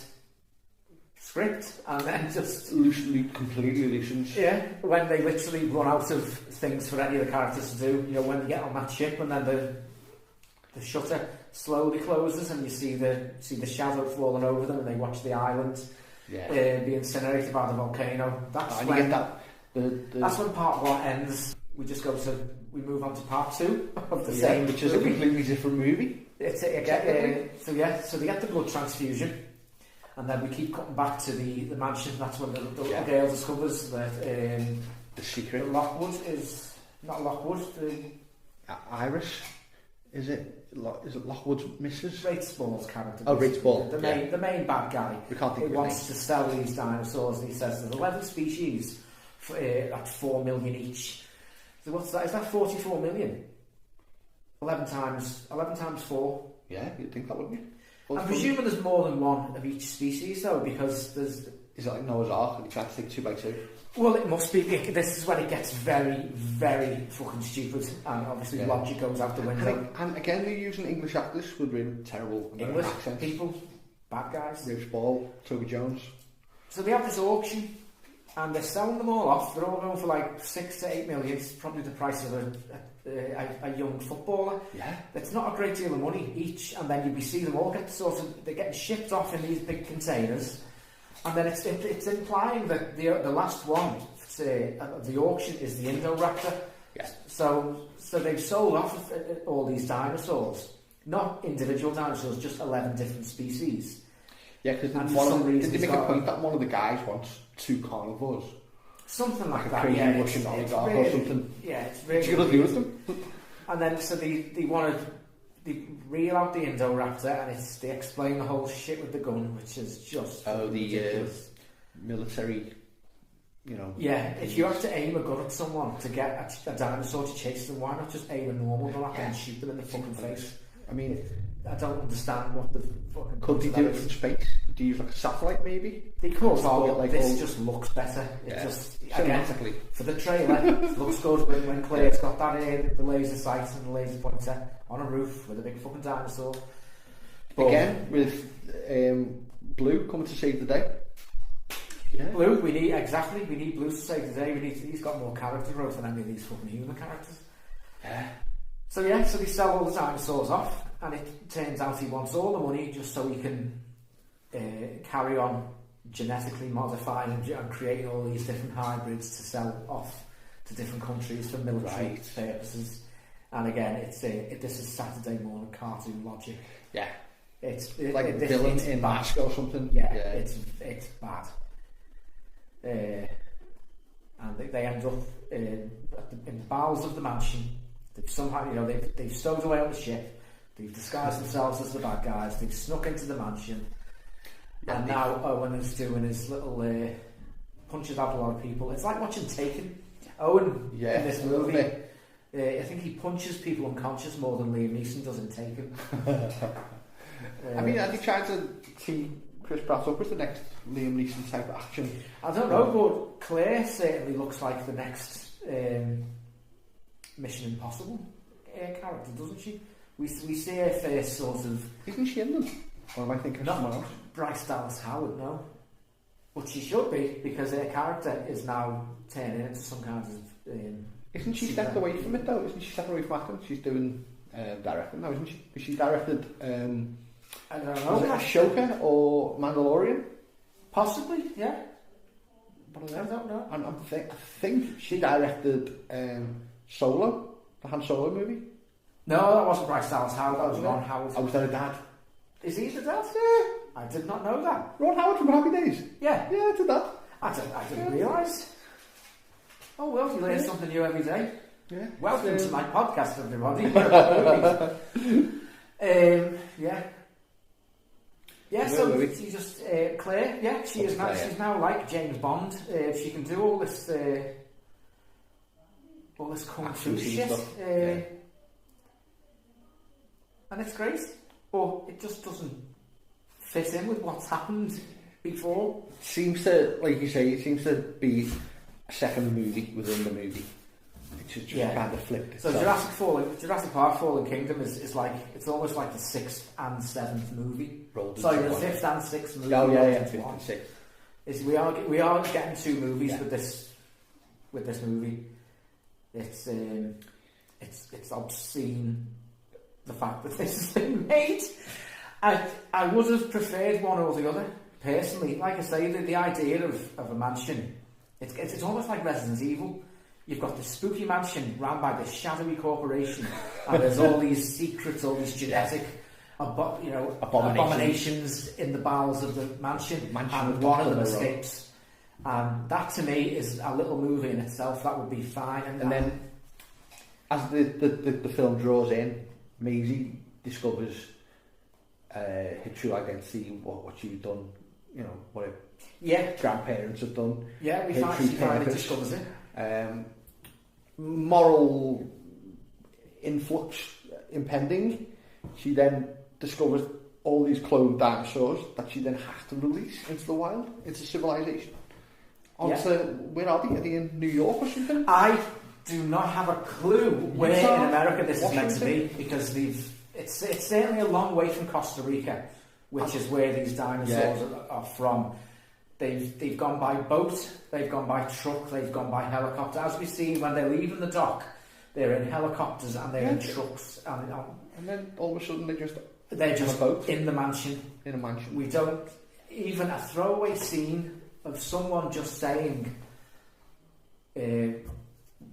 script and then just completely loosens. Yeah, when they literally run out of things for any of the characters to do, when they get on that ship and then the shutter slowly closes and you see the shadow falling over them and they watch the island be incinerated by the volcano. That's when part one ends. We move on to part two of the same, which is a completely different movie. So they get the blood transfusion, and then we keep cutting back to the mansion. That's when the little girl discovers that the secret. Lockwood is not Lockwood. Iris, is it Lockwood's missus? Ray Spall's character. Oh, Ray Spall. The main bad guy. We can't think who wants to sell these dinosaurs, and he says there's 11 species at 4 million each. So what's that? Is that 44 million? 11 times 4. Yeah, you'd think that, wouldn't you? I'm presuming there's more than one of each species though, because there's... Is it like Noah's Ark? Are you trying to think 2 by 2? Well, it must be. This is when it gets very, very fucking stupid, and obviously logic goes out the window. And again, they're using English actors with really terrible English accents. People, bad guys. Ray Spall, Toby Jones. So they have this auction, and they're selling them all off. They're all going for like 6 to 8 million. It's probably the price of a young footballer. Yeah. It's not a great deal of money each, and then you see them all they're getting shipped off in these big containers. And then it's implying that the last one of the auction is the Indoraptor. Yeah. So they've sold off all these dinosaurs, not individual dinosaurs, just 11 different species. Yeah, because did they make a point that one of the guys wants 2 carnivores? Something like that. Crazy Russian oligarch or something. Yeah, it's really. What you gonna do with them? And then they reel out the Indoraptor and they explain the whole shit with the gun, which is just ridiculous. Military, Yeah, if you have to aim a gun at someone to get a dinosaur to chase them, why not just aim a normal gun at them and shoot them in the fucking face? I mean, I don't understand what the fucking... Could they do it from space? Do you use like a satellite maybe? They could, but this just looks better. It just, again, for the trailer, it looks good when Claire's got that the laser sight and the laser pointer on a roof with a big fucking dinosaur. But again, with Blue coming to save the day. Yeah. Blue, we need Blue to save the day. He's got more character growth than any of these fucking human characters. Yeah. So they sell all the dinosaurs off, and it turns out he wants all the money just so he can carry on genetically modifying and creating all these different hybrids to sell off to different countries for military purposes. And again, this is Saturday morning cartoon logic. Yeah, it's like a villain in Mask or something. Yeah, it's bad. And they end up in the bowels of the mansion. They've somehow, they've stowed away on the ship. They've disguised themselves as the bad guys. They've snuck into the mansion. Yeah, and now Owen is doing his little punches out a lot of people. It's like watching Taken. Owen in this movie, I think he punches people unconscious more than Liam Neeson does in Taken. I mean, have you tried to see Chris Pratt up as the next Liam Neeson type of action? I don't know, but Claire certainly looks like the next Mission Impossible character, doesn't she? We see her first sort of... Isn't she in them? Or am I thinking of someone else? Bryce Dallas Howard, no. But she should be, because her character is now turning into some kind of... Isn't she stepped away from it though? Isn't she stepping away from acting? She's doing directing now, isn't she? Because she directed... I don't know. Was it Ashoka or Mandalorian? Possibly, yeah. What I don't know. I think she directed Solo, the Han Solo movie. No, that wasn't Bryce Dallas Howard, that was Ron Howard. I was there a dad. Is he the dad? Yeah. I did not know that. Ron Howard from Happy Days. Yeah. Yeah, it's a dad. I didn't realise. Oh well, you learn something new every day. Yeah. Welcome to my podcast, everybody. Yeah. Yeah, so she just Claire. Yeah, she is now. She's now like James Bond. She can do all this kung fu shit, and it's great. But it just doesn't fit in with what's happened before. Seems to, like you say, it seems to be a second movie within the movie. It's just kind of flipped. So Jurassic Park Fallen Kingdom is like, it's almost like the 6th and 7th movie. Sorry, the 5th and 6th movie. Oh yeah, 5th and 6th. Is we are getting 2 movies with this movie. It's obscene, the fact that this has been made. I would have preferred one or the other personally. Like I say, the idea of a mansion, it's almost like Resident Evil. You've got this spooky mansion run by this shadowy corporation, and there's all these secrets, all these genetic, abominations in the bowels of the mansion and one of them escapes. And that to me is a little movie in itself. That would be fine. And then, as the film draws in, Maisie discovers her true identity, what she's done, what her grandparents have done. Yeah, she finally discovers it. Moral influx impending. She then discovers all these cloned dinosaurs that she then has to release into the wild, into civilization. Where are they? Are they in New York or something? I do not have a clue where in America this is meant to be, because it's certainly a long way from Costa Rica, which is where these dinosaurs are from. They've gone by boat, they've gone by truck, they've gone by helicopter. As we see when they're leaving the dock, they're in helicopters and they're in trucks, and then all of a sudden they're just in the mansion. In a mansion. We don't even a throwaway scene of someone just saying, "We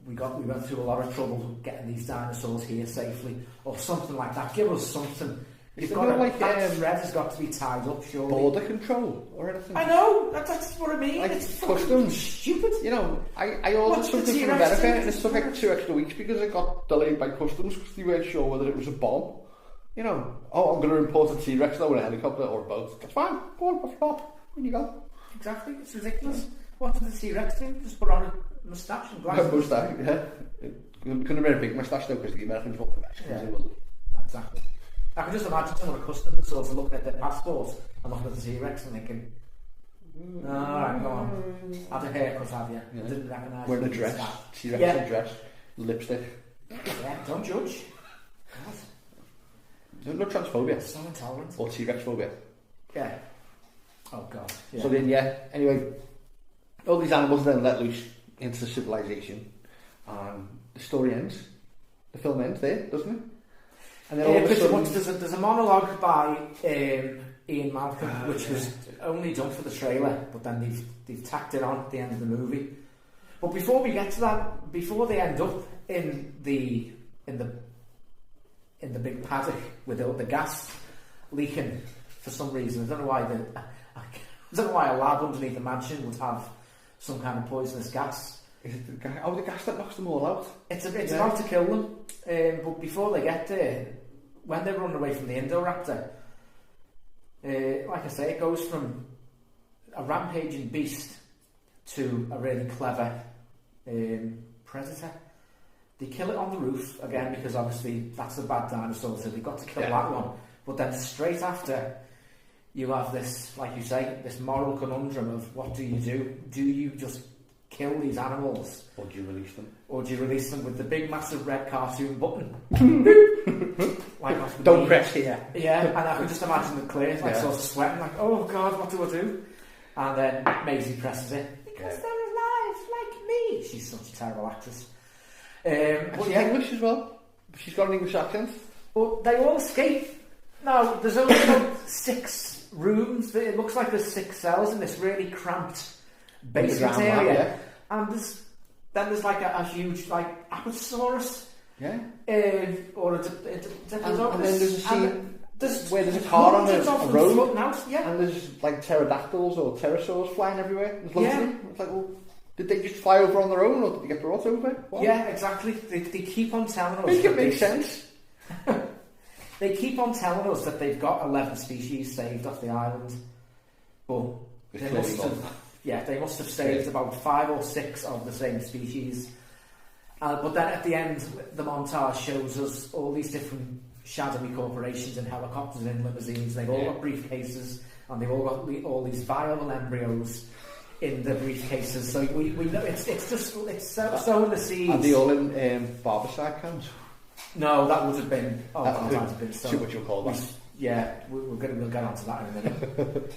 went through a lot of trouble getting these dinosaurs here safely," or something like that. Give us something. That thread has got to be tied up, surely. Border control or anything. I know, that's what I mean. Like it's customs. Stupid. I ordered something from America and it took like 2 extra weeks because it got delayed by customs because they weren't sure whether it was a bomb. I'm going to import a T-Rex now with a helicopter or a boat. That's fine. Go on, off your top. In you go. Exactly, it's ridiculous. What did the T-Rex do? Just put on a moustache and glasses? A moustache, yeah. Couldn't have been a big moustache though because the Americans want the Mexicans. Exactly. I can just imagine someone at customs sort of looking at their passport and looking at the T-Rex and thinking, alright, go on. Had a haircut, have you? Yeah. Didn't recognise wearing a dress, T-Rex dress, lipstick. Yeah, don't judge. God. No transphobia. So intolerant. Or T-Rex phobia. Yeah. Oh God. Yeah. So then, anyway, all these animals then let loose into civilization, and the story ends. The film ends there, doesn't it? And then all of a sudden, there's a monologue by Ian Malcolm, which was only done for the trailer, but then they've tacked it on at the end of the movie. But before we get to that, before they end up in the big paddock with the gas leaking for some reason, I don't know why a lab underneath the mansion would have some kind of poisonous gas. Is it the gas that knocks them all out? It's about to kill them. But before they get there, when they're running away from the Indoraptor, like I say, it goes from a rampaging beast to a really clever predator. They kill it on the roof again because obviously that's a bad dinosaur, so they've got to kill that one. But then straight after, you have this, like you say, this moral conundrum of what do you do? Do you just kill these animals? Or do you release them? Or do you release them with the big massive red cartoon button? Like don't press here. Yeah, and I can just imagine the Claire like sort of sweating, like, oh God, what do I do? And then Maisie presses it. Because they're alive, like me. She's such a terrible actress. But yeah, English as well. She's got an English accent. But they all escape. Now, there's only about 6 rooms. It looks like there's 6 cells in this really cramped basement area. And there's like a huge like Apatosaurus. Yeah. Or a and then there's a scene where there's a car on a road. And there's like pterodactyls or pterosaurs flying everywhere. There's loads of them. It's like, well, did they just fly over on their own, or did they get brought over? What? Yeah, exactly. They keep on telling us. Make it make sense. They keep on telling us that they've got 11 species saved off the island, but they must have saved about 5 or 6 of the same species. But then at the end, the montage shows us all these different shadowy corporations in helicopters and in limousines. They've all got briefcases, and they've all got all these viable embryos in the briefcases. So we know it's so in the seeds. Are they all in barbicide cams? No, that would have been. Oh, that might have been. See what you'll call that. We'll get onto that in a minute.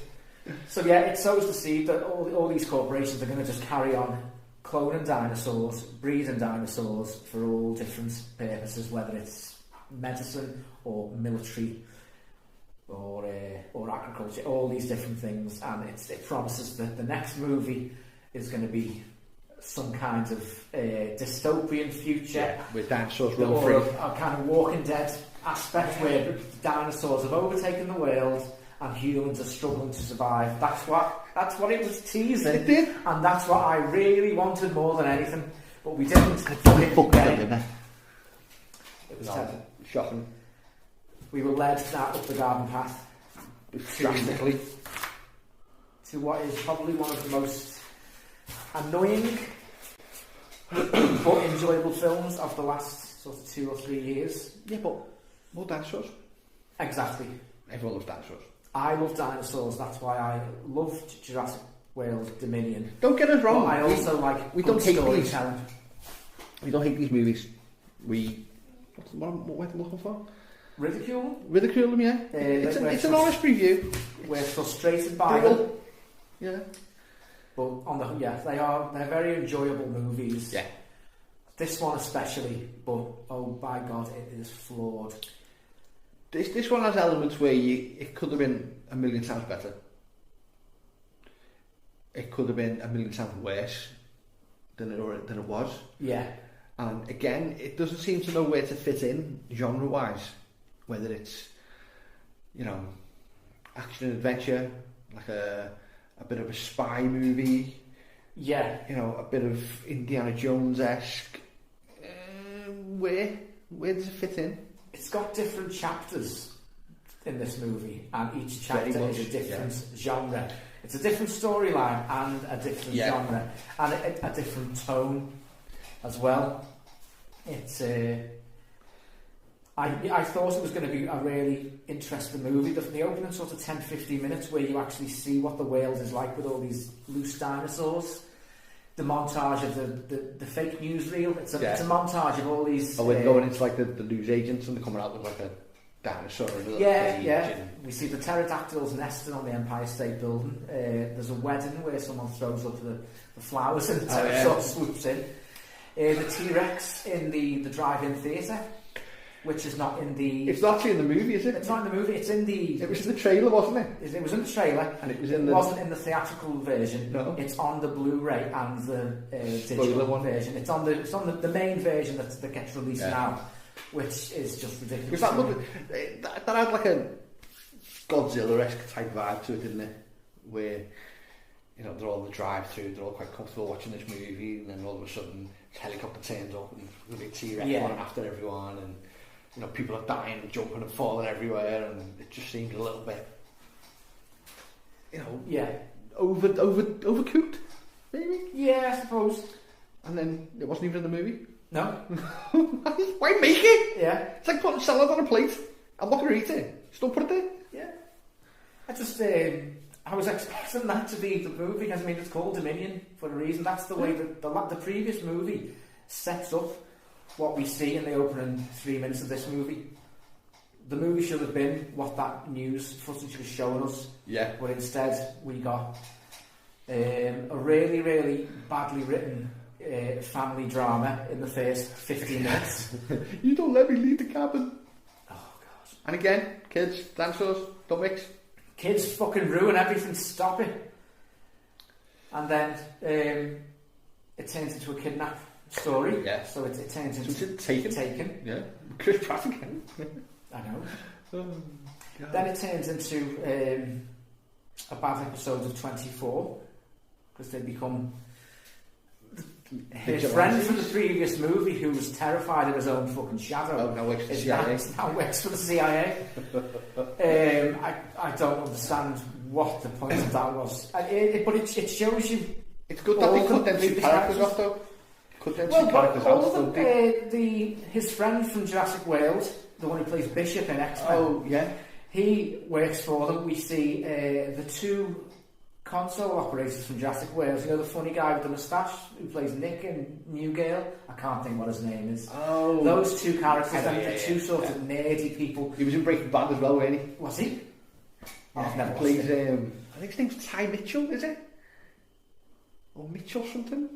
So yeah, it sows the seed that all these corporations are going to just carry on cloning dinosaurs, breeding dinosaurs for all different purposes, whether it's medicine or military or agriculture, all these different things. And it promises that the next movie is going to be some kind of dystopian future with dinosaurs running free, or a kind of Walking Dead aspect where dinosaurs have overtaken the world and humans are struggling to survive. That's what it was teasing. It did, and that's what I really wanted more than anything. But we didn't. It was terrible. Shocking. We were led up the garden path drastically to what is probably one of the most annoying but enjoyable films of the last sort of 2 or 3 years. Yeah, but more dinosaurs. Exactly. Everyone loves dinosaurs. I love dinosaurs. That's why I loved Jurassic World Dominion. Don't get us wrong. But I also like we don't hate these. We don't hate these movies. What word am I looking for? Ridicule them, yeah. It's an honest review. We're frustrated by them. Yeah. But they're very enjoyable movies. Yeah. This one especially, but oh by God, it is flawed. This one has elements where it could have been a million times better. It could have been a million times worse than it was. Yeah. And again, it doesn't seem to know where to fit in genre-wise. Whether it's, action and adventure, like a bit of a spy movie. Yeah. A bit of Indiana Jones-esque. Where does it fit in? It's got different chapters in this movie, and each chapter is a different genre. It's a different storyline and a different genre, and a different tone as well. It's I thought it was going to be a really interesting movie. The opening sort of 10-15 minutes where you actually see what the world is like with all these loose dinosaurs. The montage of the fake newsreel. It's a montage of all these. When going into like the news agents and they're coming out with like a dinosaur. And we see the pterodactyls nesting on the Empire State Building. There's a wedding where someone throws up the flowers and the pterosaur swoops in. The T-Rex in the drive-in theatre, which is not in the... It's not actually in the movie, is it? It's not in the movie, it's in the... It was in the trailer, wasn't it? It was in the trailer. And it wasn't in the theatrical version. No. It's on the Blu-ray and the digital version. It's on the main version that gets released now, which is just ridiculous. That had like a Godzilla-esque type vibe to it, didn't it? Where, they're all in the drive-through, they're all quite comfortable watching this movie, and then all of a sudden, helicopter turns up and the big T-Rex running after everyone, and people are dying and jumping and falling everywhere, and it just seemed a little bit, overcooked, maybe. Yeah, I suppose. And then it wasn't even in the movie. No. Why make it? Yeah. It's like putting salad on a plate. I'm not going to eat it. Just don't put it there. Yeah. I was expecting that to be the movie, because I mean it's called Dominion for a reason. That's the way that the previous movie sets up what we see in the opening 3 minutes of this movie. The movie should have been what that news footage was showing us. Yeah. But instead we got a really, really badly written family drama in the first 15 minutes. You don't let me leave the cabin. Oh god. And again, kids, dinosaurs, don't mix. Kids fucking ruin everything, stop it. And then it turns into a kidnap story. Yeah. So it turns into Taken. Yeah. Chris Pratt again. I know. Oh, God. Then it turns into a bad episode of 24, because they become his friend from the previous movie, who was terrified of his own fucking shadow. Oh, now works for the CIA. Now works for the CIA. I don't understand what the point of that was. But it shows you. It's good that they cut them two characters off, though. Cut them two characters out. His friend from Jurassic World, the one who plays Bishop in X-Men. Oh, yeah. He works for them. We see the two console operators from Jurassic World. You know the funny guy with the moustache who plays Nick in New Gale? I can't think what his name is. Oh. Those two characters, the two sort of nerdy people. He was in Breaking Bad as well, wasn't he? Was he? Yeah, I've never plays, watched it. I think his name's Ty Mitchell, is it? Or Mitchell something?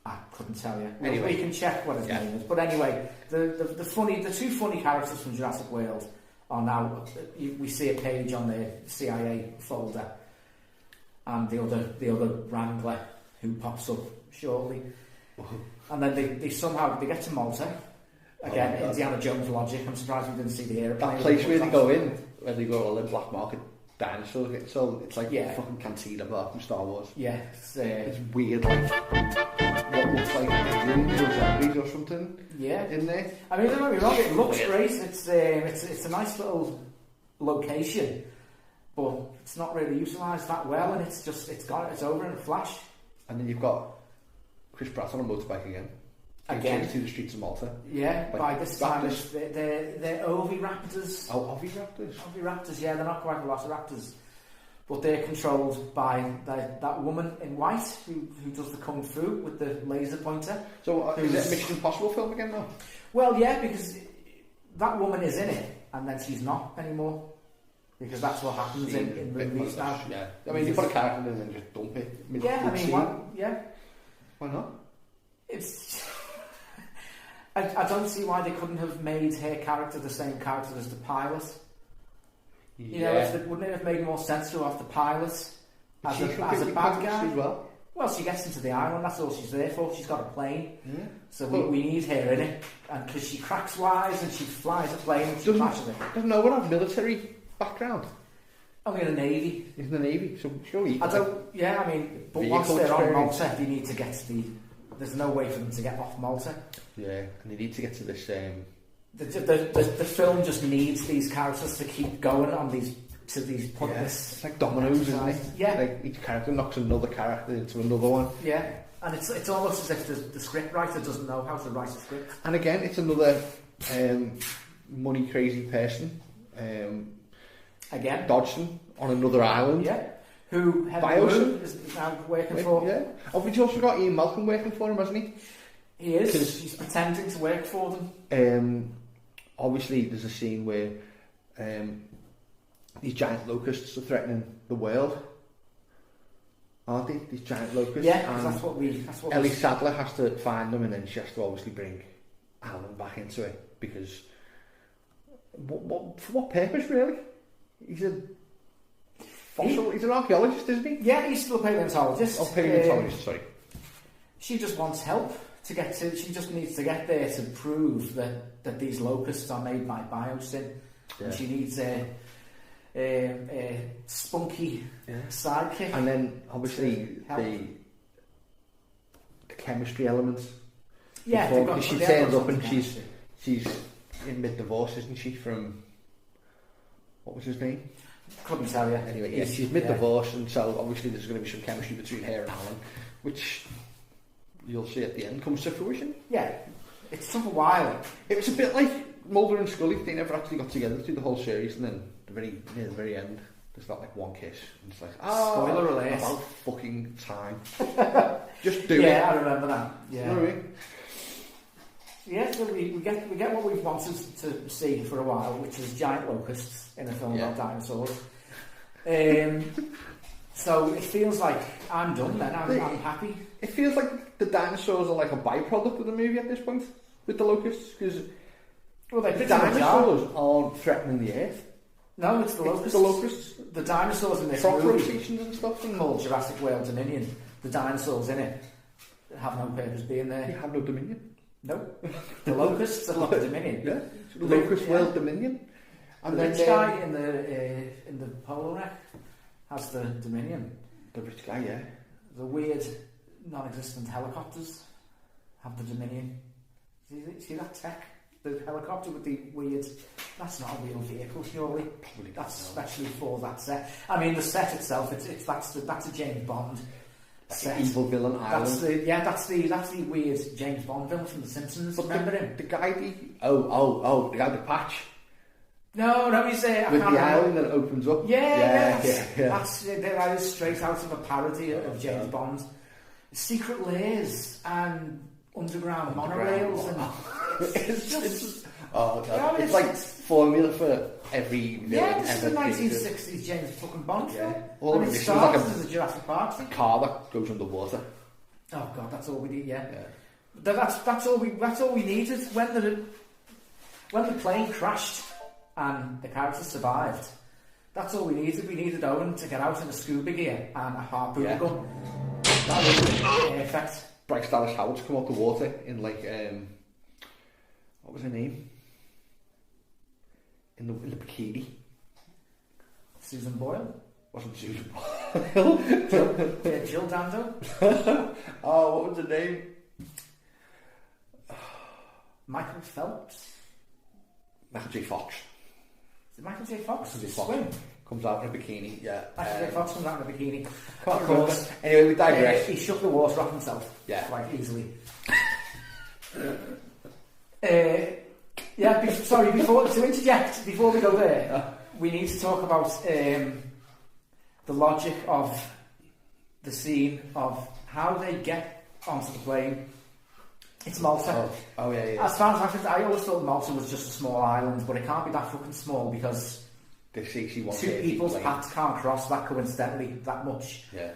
I couldn't tell you. Anyway. We can check what his name is. But anyway, the two funny characters from Jurassic World are now. We see a page on the CIA folder, and the other Wrangler who pops up shortly, and then they somehow get to Malta again. Indiana Jones logic. I'm surprised we didn't see the airplane. That place where they go in, where they go all the black market dinosaurs. So it's like a fucking cantina bar from Star Wars. Yeah, it's weird, like what looks like aliens or zombies or something. Yeah, in there. I mean, don't get me wrong, it looks great. It's a nice little location, but it's not really utilised that well, and it's over in a flash. And then you've got Chris Pratt on a motorbike again through the streets of Malta. Yeah, like by this time they're oviraptors. Oh, oviraptors. Oviraptors, yeah, they're not quite velociraptors, but they're controlled by that woman in white who does the kung fu with the laser pointer. So is it a Mission Impossible film again now? Well, yeah, because that woman is in it, and then she's not anymore. Because that's what happens in movies now. Yeah, I mean, you put a character in and then just dump it. Yeah, I mean, why not? It's. I don't see why they couldn't have made her character the same character as the pilot. You know, wouldn't it have made more sense to have the pilot as a bad guy? As well? Well, she gets into the island, that's all she's there for. She's got a plane, so we need her in it. And because she cracks wise and she flies a plane and she smashes it. Doesn't no one have military background? Only in the Navy. He's in the Navy, so surely. I mean, but once they're on Malta, they need to get to there's no way for them to get off Malta. Yeah, and they need to get to this. The film just needs these characters to keep going on these pointless. Yeah, it's like dominoes, isn't it? Yeah. Like each character knocks another character into another one. Yeah, and it's almost as if the script writer doesn't know how to write a script. And again, it's another money crazy person. Again, Dodgson on another island. Yeah. Who is now working for. Yeah. Oh, we've also got Ian Malcolm working for him, hasn't he? He is. He's pretending to work for them. Obviously, there's a scene where these giant locusts are threatening the world, aren't they? These giant locusts. Yeah, because that's what Ellie Sadler has to find them, and then she has to obviously bring Alan back into it because for what purpose, really? He's a fossil. He's an archaeologist, isn't he? Yeah, he's still a paleontologist. Oh, paleontologist. Sorry. She just wants help to get to. She just needs to get there to prove that these locusts are made by biosyn. Yeah. And she needs a spunky sidekick. And then obviously the chemistry elements. Yeah, she turns up and she's in mid-divorce, isn't she? From what was his name? Couldn't tell you. Anyway, yeah, she's mid-divorce, and so obviously there's going to be some chemistry between her and Alan, which you'll see at the end comes to fruition. Yeah, it took a while. It was a bit like Mulder and Scully. They never actually got together through the whole series, and then near the very end, There's that like one kiss, and it's like, spoiler alert. About fucking time. Just do it. Yeah, I remember that. Yeah. You know what I mean? Yeah, so we get what we've wanted to see for a while, which is giant locusts in a film about dinosaurs. So it feels like I'm done then. I'm happy. It feels like the dinosaurs are like a byproduct of the movie at this point with the locusts, because the dinosaurs aren't threatening the Earth. No, it's the locusts. The locusts. The dinosaurs in this crop movie rotations and stuff called Jurassic World Dominion. The dinosaurs in it have no purpose being there. They have no dominion. No, the locusts have got Dominion. Yeah, Locust World Dominion. And the rich guy in the polo wreck has the Dominion. The rich guy, yeah. The weird, non-existent helicopters have the Dominion. See that tech? The helicopter with the weird... That's not a real vehicle, surely. Probably that's especially for that set. I mean, the set itself, that's a James Bond set. The evil villain island. That's the weird James Bond villain from The Simpsons. But remember him? The guy, the guy with the patch. No, he's there. With the island that opens up. Yeah. That is straight out of a parody of James Bond. Secret layers and underground monorails and it's like formula for every villain it's ever. the 1960s James fucking Bond film. All and it starts as a Jurassic Park thing. Car that goes underwater. Oh god, that's all we need. Yeah. That's all we needed when the plane crashed and the characters survived. That's all we needed. We needed Owen to get out in a scuba gear and a harpoon gun. That was perfect. Bryce Dallas Howard's come out the water in like what was her name? In the bikini. Susan Boyle? Wasn't Susan Boyle? Jill Dando? Oh, what was her name? Michael Phelps? Michael J. Fox. Is it Michael J. Fox? Michael J. Fox swim? Comes out in a bikini, yeah. Michael J. Fox comes out in a bikini. Of course. Anyway, we digress. He shook the water off himself. Yeah. Quite easily. To interject, before we go there, we need to talk about the logic of the scene of how they get onto the plane. It's Malta. Oh yeah. As far as I'm concerned, I always thought Malta was just a small island, but it can't be that fucking small because two people's paths can't cross that coincidentally that much. Yeah.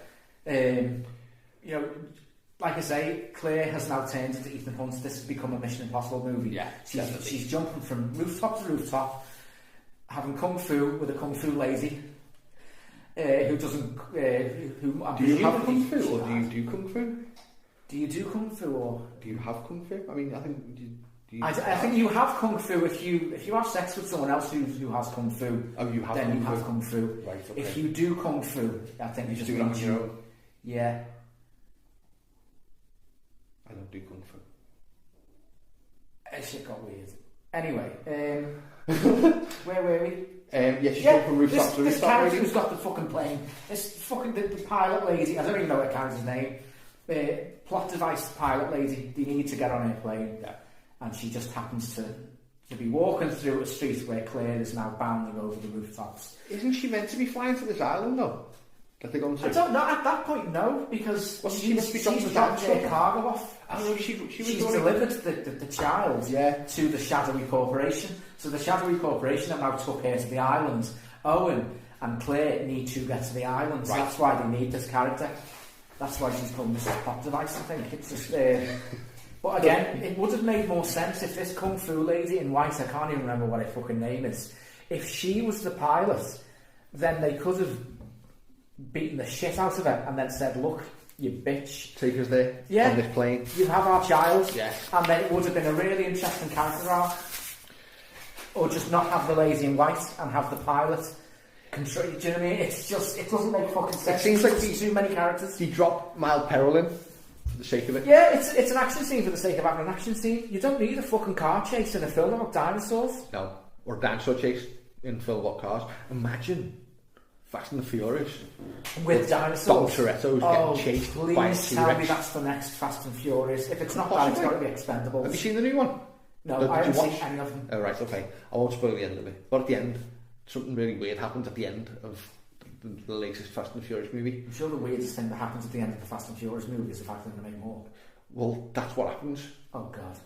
Like I say, Claire has now turned into Ethan Hunt. This has become a Mission Impossible movie. Yeah, she's jumping from rooftop to rooftop, having kung fu with a kung fu lady who doesn't. Do you have kung fu, or do you do kung fu? Do you do kung fu, or do you have kung fu? I mean, I think. I think you have kung fu if you have sex with someone else who has kung fu. Oh, you have. Then kung you fu. have kung fu. Right. Okay. If you do kung fu, I think you just do it on your own. Yeah. I don't do kung fu. Shit got weird. Anyway, where were we? She's going from rooftop to rooftop. This character who's got the fucking plane. This fucking the pilot lady. I don't even know what character's name. Plot device pilot lady. They need to get on her plane, and she just happens to be walking through a street where Claire is now bounding over the rooftops. Isn't she meant to be flying to this island though? That they're going to? I don't know. At that point, no, because she's dropped their cargo off. She's delivered the child to the shadowy corporation. So the shadowy corporation have now took her to the island. Owen and Claire need to get to the island. So that's why they need this character. That's why she's called Mrs. Plot Device, I think. It's just... but again, it would have made more sense if this kung fu lady in white, I can't even remember what her fucking name is, if she was the pilot, then they could have beaten the shit out of her and then said, look, you bitch, take us there on this plane, you have our child, and then it would have been a really interesting character arc. Or just not have the lady in white and have the pilot control. Do you know what I mean? It's just, it doesn't make fucking sense. It seems like too many characters. He dropped Mild Peril in for the sake of it. Yeah, it's an action scene for the sake of having an action scene. You don't need a fucking car chase in a film about dinosaurs. No, or dinosaur chase in film about cars. Imagine Fast and the Furious with dinosaurs. Dom Toretto's getting chased by a T-Rex. Tell me that's the next Fast and Furious. If it's not that, it's got to be Expendables. Have you seen the new one? No, I haven't seen any of them. Oh right, okay. I won't spoil the end of it. But at the end, something really weird happens at the end of the latest Fast and Furious movie. I'm sure the weirdest thing that happens at the end of the Fast and Furious movie is the fact that they're going to make more. Well, that's what happens. Oh God!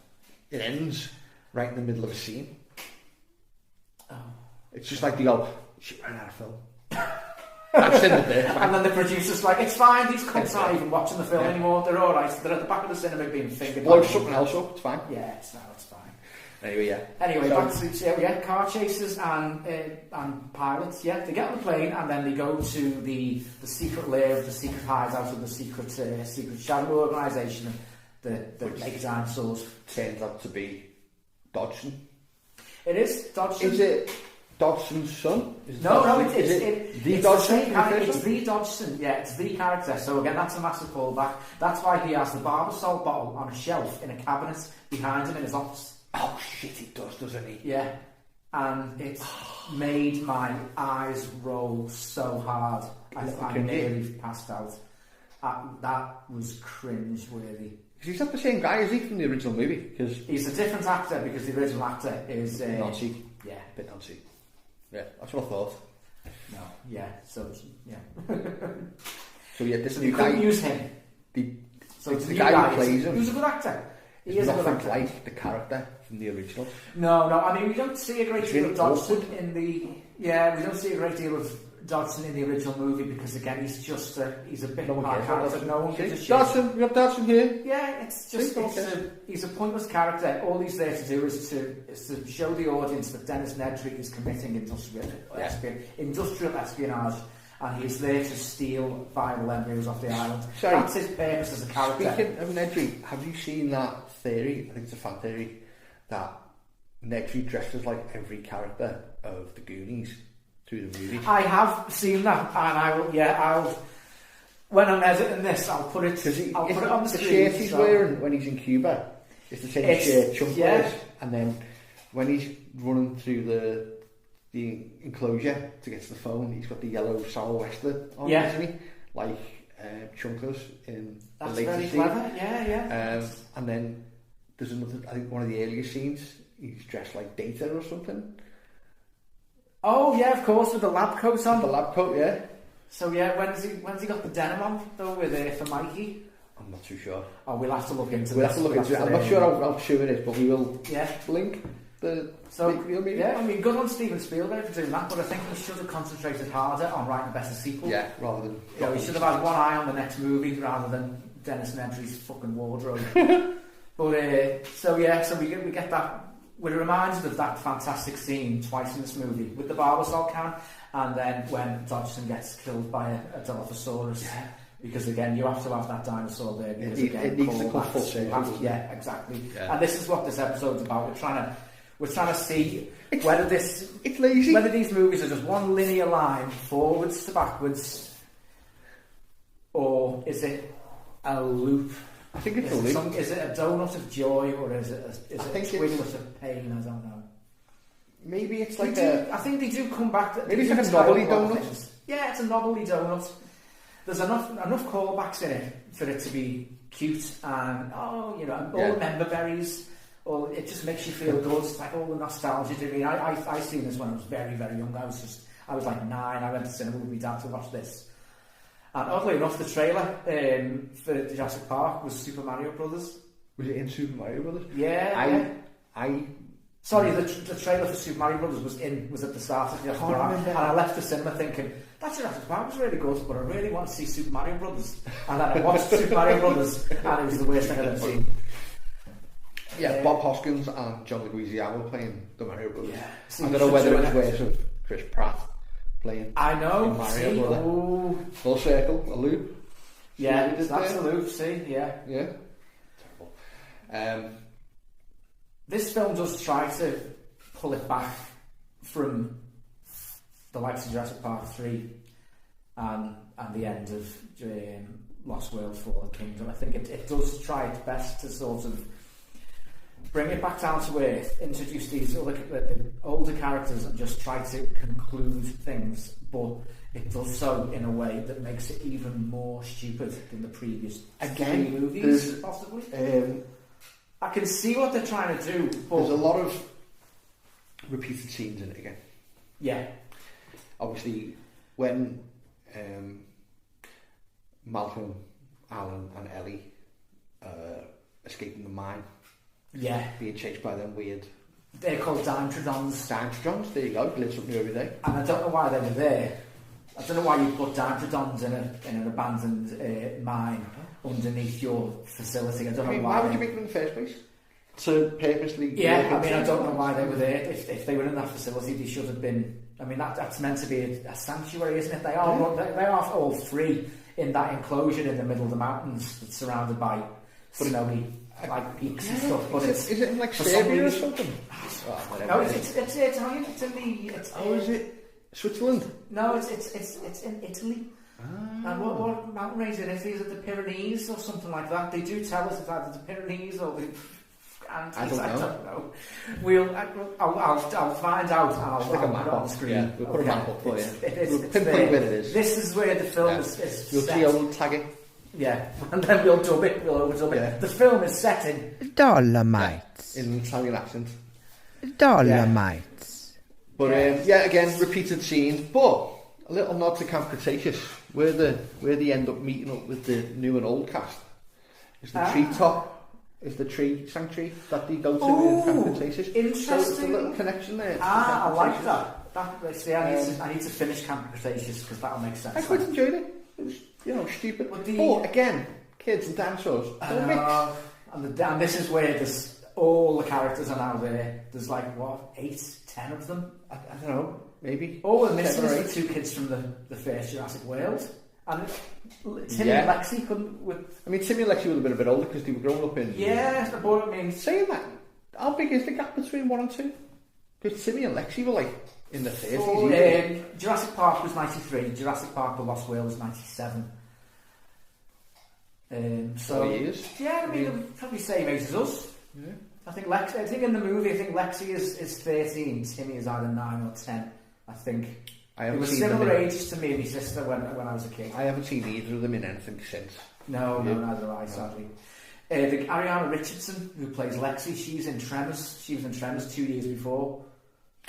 It ends right in the middle of a scene. Oh. It's just like they go, shit, ran out of film. That's in the bit. And then the producer's like, it's fine, these cunts aren't even watching the film anymore, they're alright, they're at the back of the cinema being fingered. Blow something else up, it's fine. Yeah, it's fine. Anyway, yeah. Anyway, so, back to car chasers and pilots, yeah. They get on the plane and then they go to the secret lair of the secret hideout of the secret shadow organisation that make dinosaurs. Turns out to be Dodgson. It is Dodgson. Is it Dodgson's son? It's the Dodgson? It's the Dodgson, yeah, it's the character. So again, that's a massive callback. That's why he has the barber salt bottle on a shelf in a cabinet behind him in his office. Oh shit, he does, doesn't he? Yeah. And it's made my eyes roll so hard. I nearly passed out. That was cringe-worthy. He's not the same guy, is he, from the original movie? Cause he's a different actor because the original actor is... Nancy. Yeah. A bit Nancy. Yeah, that's what I thought. No, yeah, so, yeah. So yeah, this you couldn't use him. It's the guy who plays him. He was a good actor. He is nothing like the character from the original. No, I mean, we don't see a great deal of Dodgson in the... Yeah, we don't see a great deal of Dodgson in the original movie because, again, he's a bit hard character. No one gives a shit. Dodgson, we have Dodgson here. Yeah, he's a pointless character. All he's there to do is to show the audience that Dennis Nedry is committing industrial espionage, and he's there to steal viable embryos off the island. Sorry. That's his purpose as a character. Speaking of Nedry, have you seen that theory? I think it's a fan theory that Nedry dresses like every character of the Goonies through the movie. I have seen that, and I'll when I'm editing this, I'll put it on the screen. The shirt he's wearing when he's in Cuba is the same shirt Chunk wears, and then when he's running through the enclosure to get to the phone, he's got the yellow sou'wester on, isn't he? Like Chunkers in That's the latest very scene. clever, yeah. And then there's another, I think one of the earlier scenes, he's dressed like Data or something. Oh yeah, of course, with the lab coat on. The lab coat, yeah. So yeah, when's he got the denim on though for Mikey? I'm not too sure. Oh, we'll have to look into it. I'm not sure how true it is, but we will link the video maybe. Yeah, I mean, good on Steven Spielberg for doing that, but I think we should have concentrated harder on writing a better sequel. Yeah, rather than... we should have had one eye on the next movie rather than Dennis Nedry's fucking wardrobe. But so we get that. We're reminded of that fantastic scene twice in this movie with the barbasol can, and then when Dodgson gets killed by a Dilophosaurus. Yeah. Because again, you have to have that dinosaur there. Because it needs to come full circle. Yeah, exactly. Yeah. And this is what this episode's about. We're trying to see whether these movies are just one linear line forwards to backwards, or is it a loop? I think it's a loop. Is it a donut of joy, or is it a twiglet of pain? I don't know. Maybe it's like I think they do come back. Maybe it's like a knobbly donut. Yeah, it's a knobbly donut. There's enough callbacks in it for it to be cute, and all the member berries. Or it just makes you feel good. It's like all the nostalgia. I mean, I seen this when I was very, very young. I was like 9. I went to cinema with my dad to watch this. And oddly enough, the trailer for Jurassic Park was Super Mario Brothers. Was it in Super Mario Brothers? Yeah. Sorry, the trailer for Super Mario Brothers was at the start of Jurassic Park, and I left the cinema thinking that Jurassic Park was really good, but I really want to see Super Mario Brothers. And then I watched Super Mario Brothers, and it was the worst thing I'd ever seen. Yeah, Bob Hoskins and John Leguizamo playing the Mario Brothers. Yeah. I don't know whether it was worse of Chris Pratt playing. I know. Mario Brothers. Full circle, a loop. Yeah, that's a loop. See, yeah. Terrible. This film does try to pull it back from the likes of Jurassic Park 3 and the end of Lost World: Fallen Kingdom. I think it does try its best to sort of bring it back down to earth, introduce these older characters and just try to conclude things, but it does so in a way that makes it even more stupid than the previous 3 movies, possibly. I can see what they're trying to do, but there's a lot of repeated scenes in it again. Yeah. Obviously, when Malcolm, Alan, and Ellie escaping the mine. Yeah. Being chased by them weird. They're called Dimetrodons. Dimetrodons, there you go, live something over there. And I don't know why they were there. I don't know why you put Dimetrodons in an abandoned mine underneath your facility. I don't know why. Why would you make them in the first place? To purposely... Yeah, I mean, I don't know why they were there. If they were in that facility, they should have been... I mean, that's meant to be a sanctuary, isn't it? They are all three in that enclosure in the middle of the mountains that's surrounded by snowy peaks and stuff. But is it in like Serbia or something? No, it's Italian. It's in the... is it Switzerland? No, it's in Italy. And what mountain range it is? Is it the Pyrenees or something like that? They do tell us it's either the Pyrenees or the Andes. I don't know. I'll find out. I'll put it on the screen. Yeah, we'll put a map up for you. We'll pinpoint where it is. This is where the film is We'll set. we'll tag it. Yeah, and then we'll dub it. We'll overdub it. The film is set in Dolomites. In an Italian accent. Dolomites. But again, repeated scenes, but a little nod to Camp Cretaceous, where they end up meeting up with the new and old cast. Is the treetop, is the tree sanctuary that they go to in Camp Cretaceous. Interesting. So it's a little connection there. I like that. I need to finish Camp Cretaceous because that'll make sense. I quite enjoyed it. It was, stupid. But again, kids and dinosaurs. And this is where all the characters are now there. There's 8, 10 of them. I don't know. Maybe. Oh, and missing is the 2 kids from the first Jurassic World. And Timmy and Lexi couldn't... Timmy and Lexi were a bit older because they were growing up in... Yeah, but I mean... Saying that, how big is the gap between 1 and 2? Because Timmy and Lexi were in the 30s. Jurassic Park was 93. Jurassic Park The Lost World was 97. 4 years. Yeah, I mean, probably same age as us. Yeah. I think in the movie, Lexi is 13, Timmy is either 9 or 10. I think they were similar ages to me and my sister when I was a kid. I haven't seen either of them in anything since. No, neither have I, sadly. The Ariana Richardson, who plays Lexi, she's in Tremors. She was in Tremors 2 years before,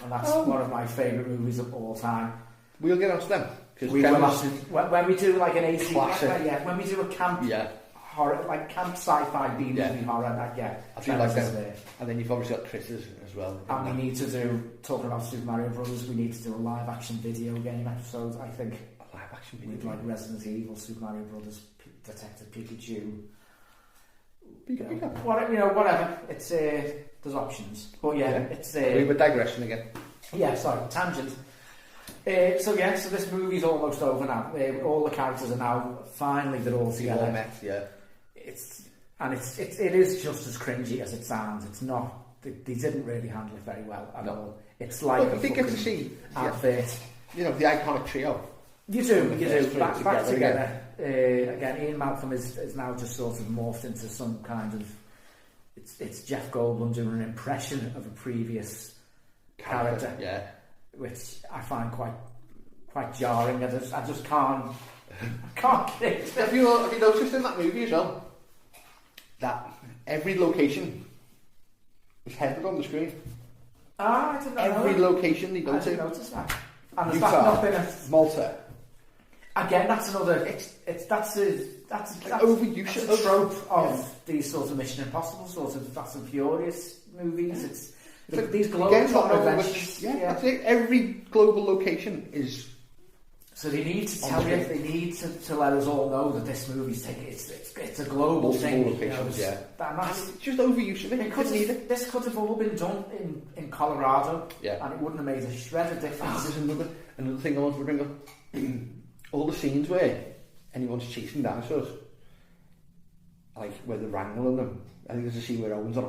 and that's one of my favourite movies of all time. We'll get onto them. When we do an 80s classic, when we do a camp horror, camp sci-fi B-movie horror, I do like them. And then you've obviously got Chris's as well. And we need to do, talking about Super Mario Brothers, we need to do a live action video game episode, I think. A live action video with Resident Evil, Super Mario Brothers, Detective Pikachu. Whatever. It's there's options. But it's we were digressing again. Yeah, sorry, tangent. So this movie's almost over now. All the characters are now they're all together. All met, yeah. It is just as cringy as it sounds. It's not. They didn't really handle it very well at all. It's like a get to see advert. The iconic trio. You do. Back together. Again, Ian Malcolm is now just sort of morphed into some kind of. It's Jeff Goldblum doing an impression of a previous character. Yeah. Which I find quite jarring. I just can't get it. Have you noticed in that movie as well that every location is headed on the screen? I didn't know. Every location they go to. I didn't notice that. And Utah, has that not been Malta. Again, that's another. That's a trope of these sort of Mission Impossible, sort of Fast and Furious movies. It's these global adventures. That's it. Every global location is. So they need to tell you. They need to let us all know that this movie's it's a global thing. Locations, that's just overuse of it. This could have all been done in Colorado, and it wouldn't have made a shred of difference. There's another thing I want to bring up. All the scenes where anyone's chasing dinosaurs, where they're wrangling them. I think there's a scene where Owen's on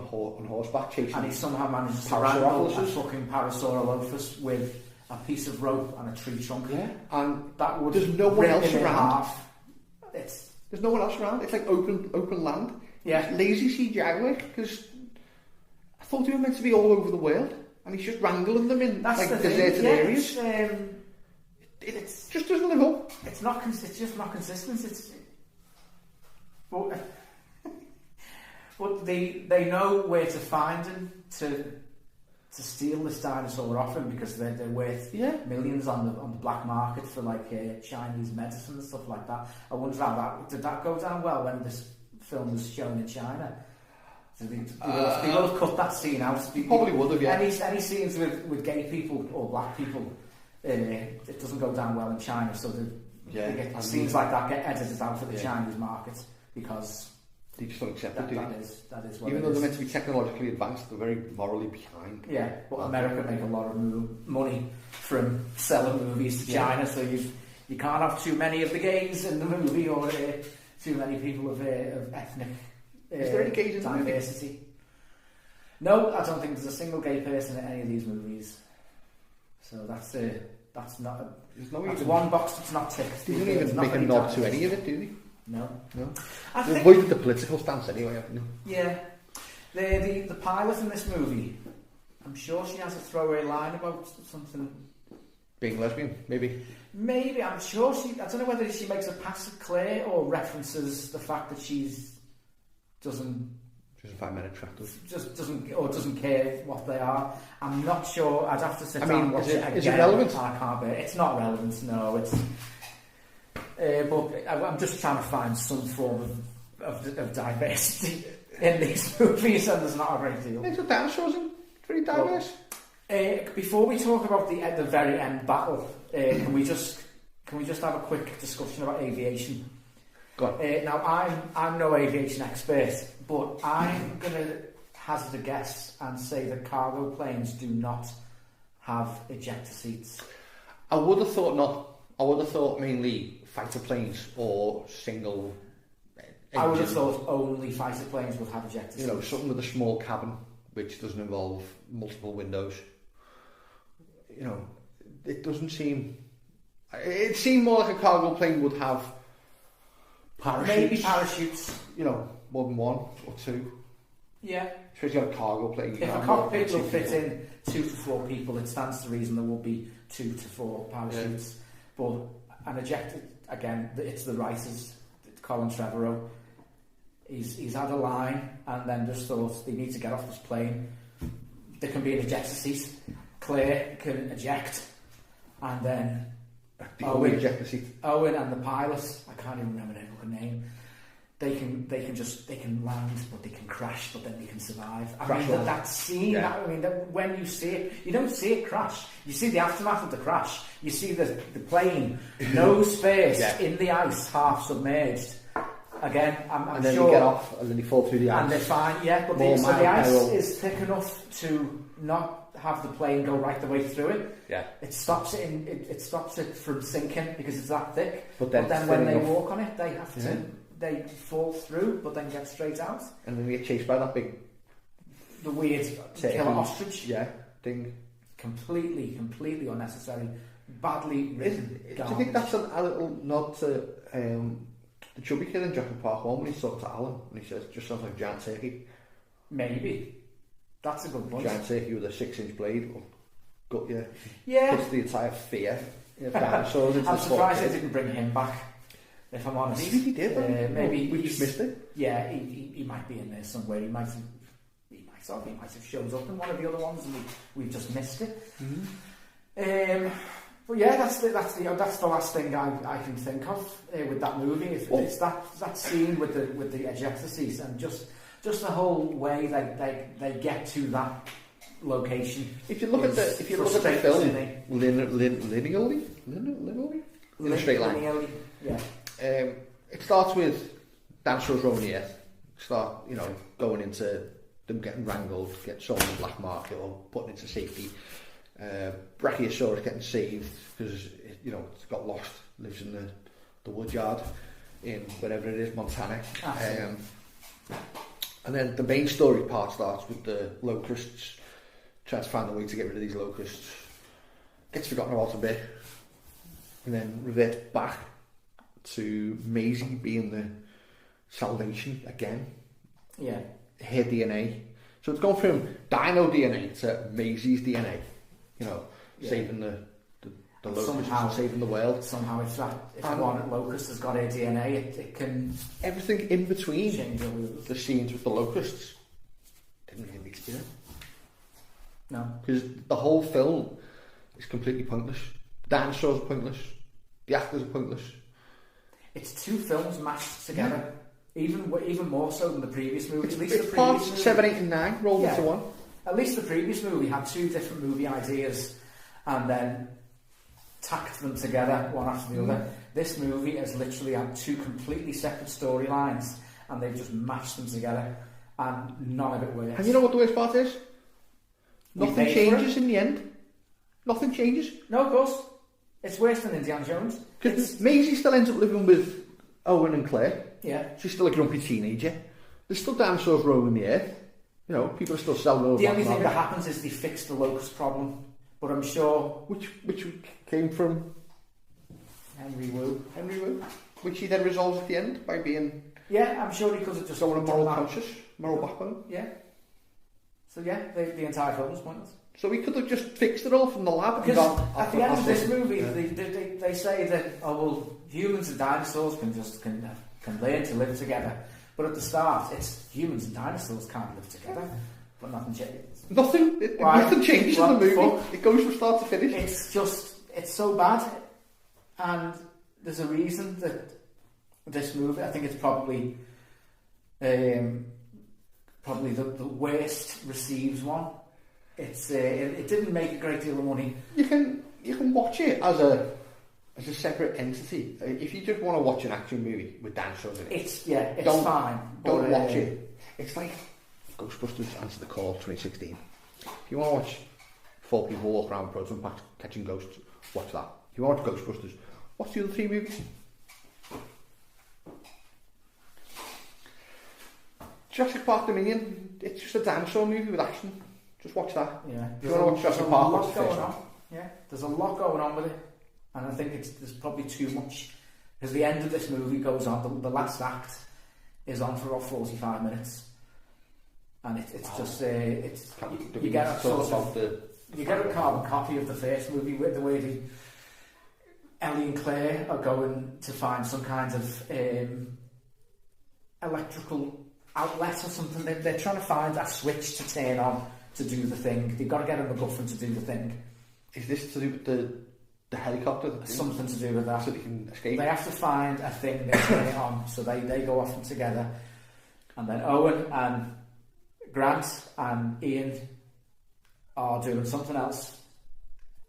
horseback chasing. And he somehow manages to wrangle a fucking Parasaurolophus with a piece of rope and a tree trunk. Yeah. And that would there's no one else around. There's no one else around. It's like open land. Yeah. It's lazy CGI work because I thought they were meant to be all over the world, and he's just wrangling them in deserted areas. It just doesn't live up. It's just not consistent. But they know where to find him steal this dinosaur off him because they're worth millions on the black market for like Chinese medicine and stuff like that. I wonder how did that go down well when this film was shown in China? So they will have cut that scene out. Probably would have, yeah. Any scenes with gay people or black people, it doesn't go down well in China. So scenes like that get edited out for the Chinese market because they just don't accept it. That is what even though they're meant to be technologically advanced, they're very morally behind. Yeah, but America make a lot of money from selling movies to China, so you can't have too many of the gays in the movie or too many people of ethnic. Is there any gays in diversity? The movie? No, I don't think there's a single gay person in any of these movies. So that's not. That's one box that's not ticked. They don't even make a nod to any of it, do they? No. They avoided the political stance anyway, haven't they? Yeah. The pilot in this movie, I'm sure she has a throwaway line about something. Being lesbian, maybe. Maybe, I'm sure I don't know whether she makes a pass at Claire or references the fact that she doesn't find men attractive. Doesn't care what they are. I'm not sure. I'd have to sit down and watch it again. Is it relevant? I can't bear it. It's not relevant, no. It's. But I'm just trying to find some form of diversity in these movies, and there's not a great deal. It's a dinosaurs and very diverse. Before we talk about the very end battle, can we just have a quick discussion about aviation? Go on. Now I'm no aviation expert, but I'm going to hazard a guess and say that cargo planes do not have ejector seats. I would have thought not. I would have thought mainly fighter planes or single engine. I would have thought only fighter planes would have ejector seats. Something with a small cabin which doesn't involve multiple windows. It doesn't seem. It seemed more like a cargo plane would have parachutes. Maybe parachutes. More than one or two. Yeah. Especially on a cargo plane. If a cockpit will fit in 2 to 4 people, it stands to reason there will be 2 to 4 parachutes. Yeah. But an ejector, again, it's the writers, Colin Trevorrow. He's had a line and then just thought they need to get off this plane. There can be an ejector seat. Claire can eject, and then Owen and the pilot, I can't even remember their fucking name. They can land, but they can crash, but then they can survive. That scene. Yeah. When you see it, you don't see it crash. You see the aftermath of the crash. You see the plane, no space in the ice, half submerged. Again, I'm and then sure. They get off, and then they fall through the ice. And they're fine, yeah. But the ice is thick enough to not have the plane go right the way through it. Yeah. It stops it. It stops it from sinking because it's that thick. But then when they walk on it, they have to. They fall through, but then get straight out. And then they get chased by that the weird killer ostrich. Yeah, thing. Completely unnecessary. Badly written. Do you think that's a little nod to the chubby kid in Jurassic Park 1 when he's talking to Alan and he says, just sounds like a giant turkey? Maybe. That's a good point. Giant turkey with a 6-inch blade will gut you. Yeah. Puts the entire fear of dinosaurs into I'm surprised they didn't bring him back, if I'm honest. Maybe he did. Maybe we just missed it. Yeah, he might be in there somewhere. He might have showed up in one of the other ones and we've just missed it. Mm-hmm. But yeah, that's the last thing I can think of with that movie. It's that scene with the ejector seat and just the whole way they get to that location. If you look at the film linearly in a straight line. Linearly, yeah. It starts with dinosaurs roaming the earth. Going into them getting wrangled, getting sold on the black market or put into safety. Brachiosaurus getting saved because it's got lost, lives in the woodyard in wherever it is, Montana. And then the main story part starts with the locusts, trying to find a way to get rid of these locusts. Gets forgotten about a bit, and then reverts back to Maisie being the salvation again. Yeah. Her DNA. So it's gone from Dino DNA to Maisie's DNA. Saving the locusts and saving the world. Somehow, if one locust has got her DNA, it can. Everything in between the scenes with the locusts didn't really need to be there. No. Because the whole film is completely pointless. The dinosaurs are pointless. The actors are pointless. It's two films mashed together. Even more so than the previous movie. At least It's the previous parts movie, 7, 8 and 9 rolled into one. At least the previous movie had two different movie ideas and then tacked them together one after the other. This movie has literally had two completely separate storylines and they've just mashed them together and none of it works. And you know what the worst part is? Nothing changes in the end. Nothing changes. No, of course. It's worse than Indiana Jones. Because Maisie still ends up living with Owen and Claire. Yeah. She's still a grumpy teenager. There's still dinosaurs roaming the earth. You know, people are still selling over. The only thing that happens is they fix the locust problem. But I'm sure... Which came from... Henry Wu. Which he then resolves at the end by being... Yeah, I'm sure he could have just... Someone a moral backbone. Yeah. So yeah, the entire film is pointless. So we could have just fixed it all from the lab. Because at the end of this movie, they say that humans and dinosaurs can learn to live together. But at the start, it's humans and dinosaurs can't live together. But nothing changes. Nothing changes in the movie. Fuck? It goes from start to finish. It's so bad, and there's a reason that this movie. I think it's probably the worst received one. It didn't make a great deal of money. You can watch it as a separate entity. If you just want to watch an action movie with dinosaurs in it, it's fine. Don't watch it. It's like Ghostbusters Answer the Call 2016. If you want to watch 4 people walk around with proton packs catching ghosts, watch that. If you want to watch Ghostbusters, watch the other 3 movies. Jurassic Park Dominion, it's just a dinosaur movie with action. Just watch that. Yeah. If you want to watch Jurassic Park, watch the first one. Yeah, there's a lot going on with it, and I think there's probably too much. Because the end of this movie goes on, the last act is on for about 45 minutes, and it's just you get a carbon copy of the first movie with the way Ellie and Claire are going to find some kind of electrical outlet or something. They're trying to find a switch to turn on to do the thing. They've got to get a MacGuffin to do the thing. Is this to do with the helicopter? Something to do with that. So they can escape? They have to find a thing they turn it on, so they go off together. And then Owen and Grant and Ian are doing something else.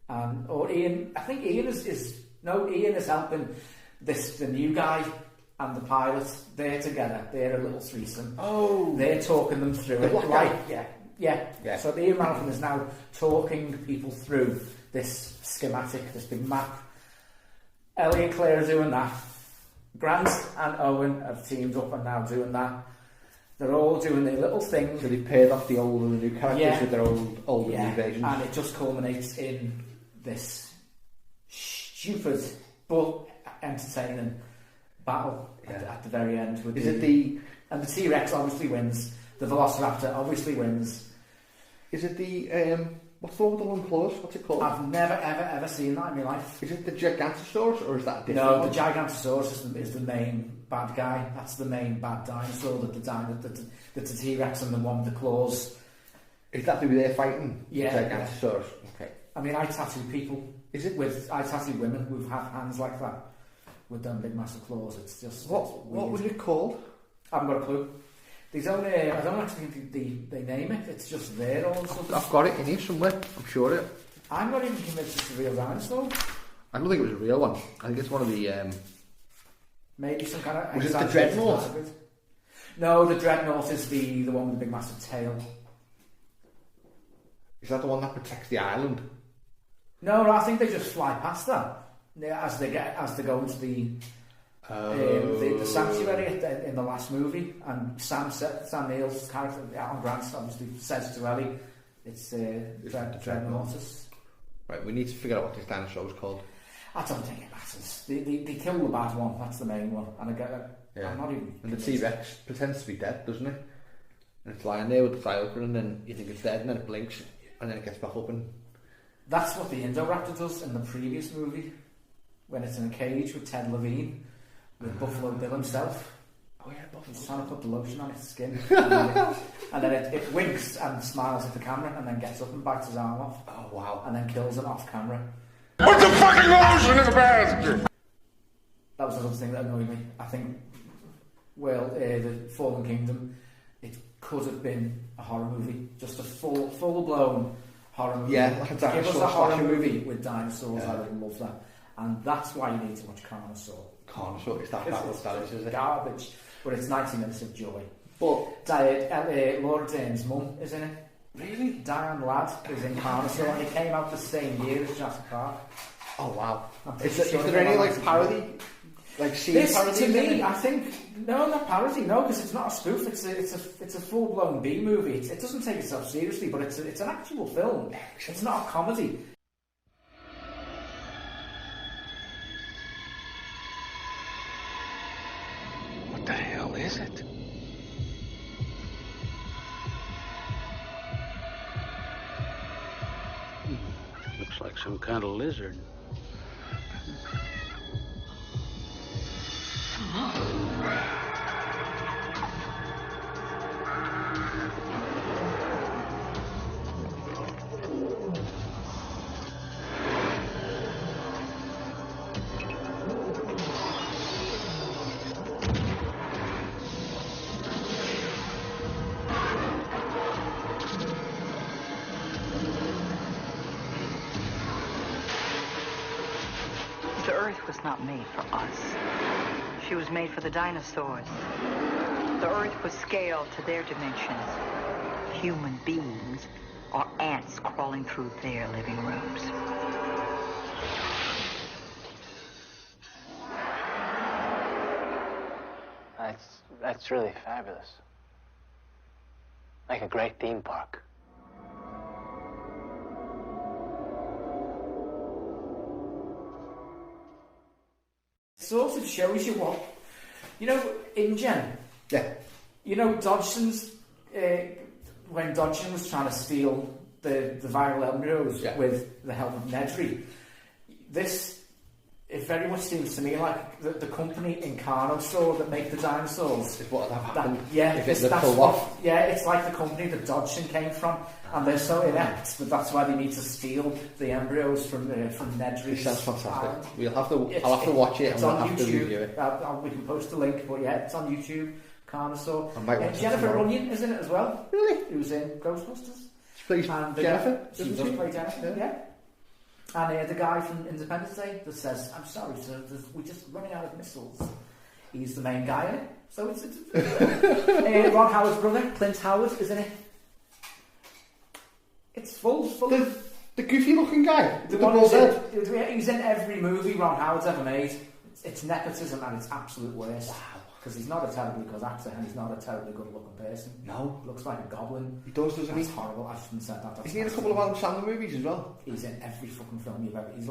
Or Ian, I think Ian Ian is helping the new guy and the pilot. They're together. They're a little threesome. Oh. They're talking them through it. Yeah. So Ian Malcolm is now talking people through this schematic, this big map. Ellie and Claire are doing that. Grant and Owen have teamed up and now doing that. They're all doing their little thing. So they paired off the old and the new characters with their old and new versions. And it just culminates in this stupid but entertaining battle at the very end. And the T-Rex obviously wins. The Velociraptor obviously wins. Is it the what's the one with the long claws? What's it called? I've never ever seen that in my life. Is it the Gigantosaurus or is that a different one? No, the Gigantosaurus is the main bad guy. That's the main bad dinosaur. That's the T-Rex and the one with the claws. Is that who they're fighting? Yeah. Gigantosaurus. Okay. I mean, I tattoo people. I tattoo women who have hands like that with them big massive claws. It's just what was it called? I haven't got a clue. I don't actually think they name it. It's just there or something. I've got it in here somewhere. I'm sure it. I'm not even convinced it's a real dinosaur. I don't think it was a real one. I think it's one of the. Maybe some kind of. Was it the Dreadnought? No, the Dreadnought is the one with the big massive tail. Is that the one that protects the island? No, I think they just fly past that as they go into the sanctuary in the last movie, and Sam Neill's character, Alan Grant, obviously says to Ellie, it's Dreadnoughtus. Right, we need to figure out what this dinosaur was called. I don't think it matters. They kill the bad one. That's the main one, and I'm not even. And the T-Rex pretends to be dead, doesn't it? And it's lying there with the eye open, and then you think it's dead, and then it blinks, and then it gets back open. That's what the Indoraptor does in the previous movie, when it's in a cage with Ted Levine, with Buffalo Bill himself. Oh yeah, Buff. It's trying to put the lotion on its skin. And then it winks and smiles at the camera and then gets up and bites his arm off. Oh wow. And then kills it off camera. Put the fucking lotion in the basket! That was another thing that annoyed me. I think, the Fallen Kingdom, it could have been a horror movie. Just a full-blown horror movie. Yeah, like a dinosaur. Give us a horror movie with dinosaurs, I would love that. And that's why you need to watch Carnosaur. Carnosaur, is that is it? Garbage. But it's 90 minutes of joy. But Laura Dern's mum is in it. Really? Diane Ladd is in Carnosaur, and it came out the same year as Jurassic Park. Oh wow. Is Sure there any like parody? Like scene parody? To me, I think no, not parody. No, because it's not a spoof. It's a full blown B movie. It doesn't take itself seriously, but it's an actual film. It's not a comedy. What the hell is it? Looks like some kind of lizard. The Earth was not made for us. She was made for the dinosaurs. The Earth was scaled to their dimensions. Human beings are ants crawling through their living rooms. That's really fabulous. Like a great theme park. Sort of shows you what, InGen. Yeah. Dodgson's when Dodgson was trying to steal the viral embryos with the help of Nedry. This, it very much seems to me like the company in Carnosaur that make the dinosaurs. Is what happened? It's like the company that Dodgson came from, and they're so inept that that's why they need to steal the embryos from Nedry. It sounds fantastic. I'll have to watch it. It's and on have YouTube. To review it. We can post a link, but yeah, it's on YouTube. Carnosaur. Jennifer Jennifer Runyon is in it as well. Really? Who's in Ghostbusters? She plays Jennifer. She does play Jennifer. Yeah. And the guy from Independence Day that says, "I'm sorry, sir, we're just running out of missiles." He's the main guy in it. So it's Ron Howard's brother, Clint Howard, is in it. It's full of the goofy looking guy. He's in every movie Ron Howard's ever made. It's nepotism at its absolute worst. Wow. Because he's not a terribly good actor and he's not a terribly good looking person. No. He looks like a goblin. He does, doesn't he? That's horrible. I shouldn't have said that. He's in a couple of Adam Sandler movies as well. He's in every fucking film you've ever... He's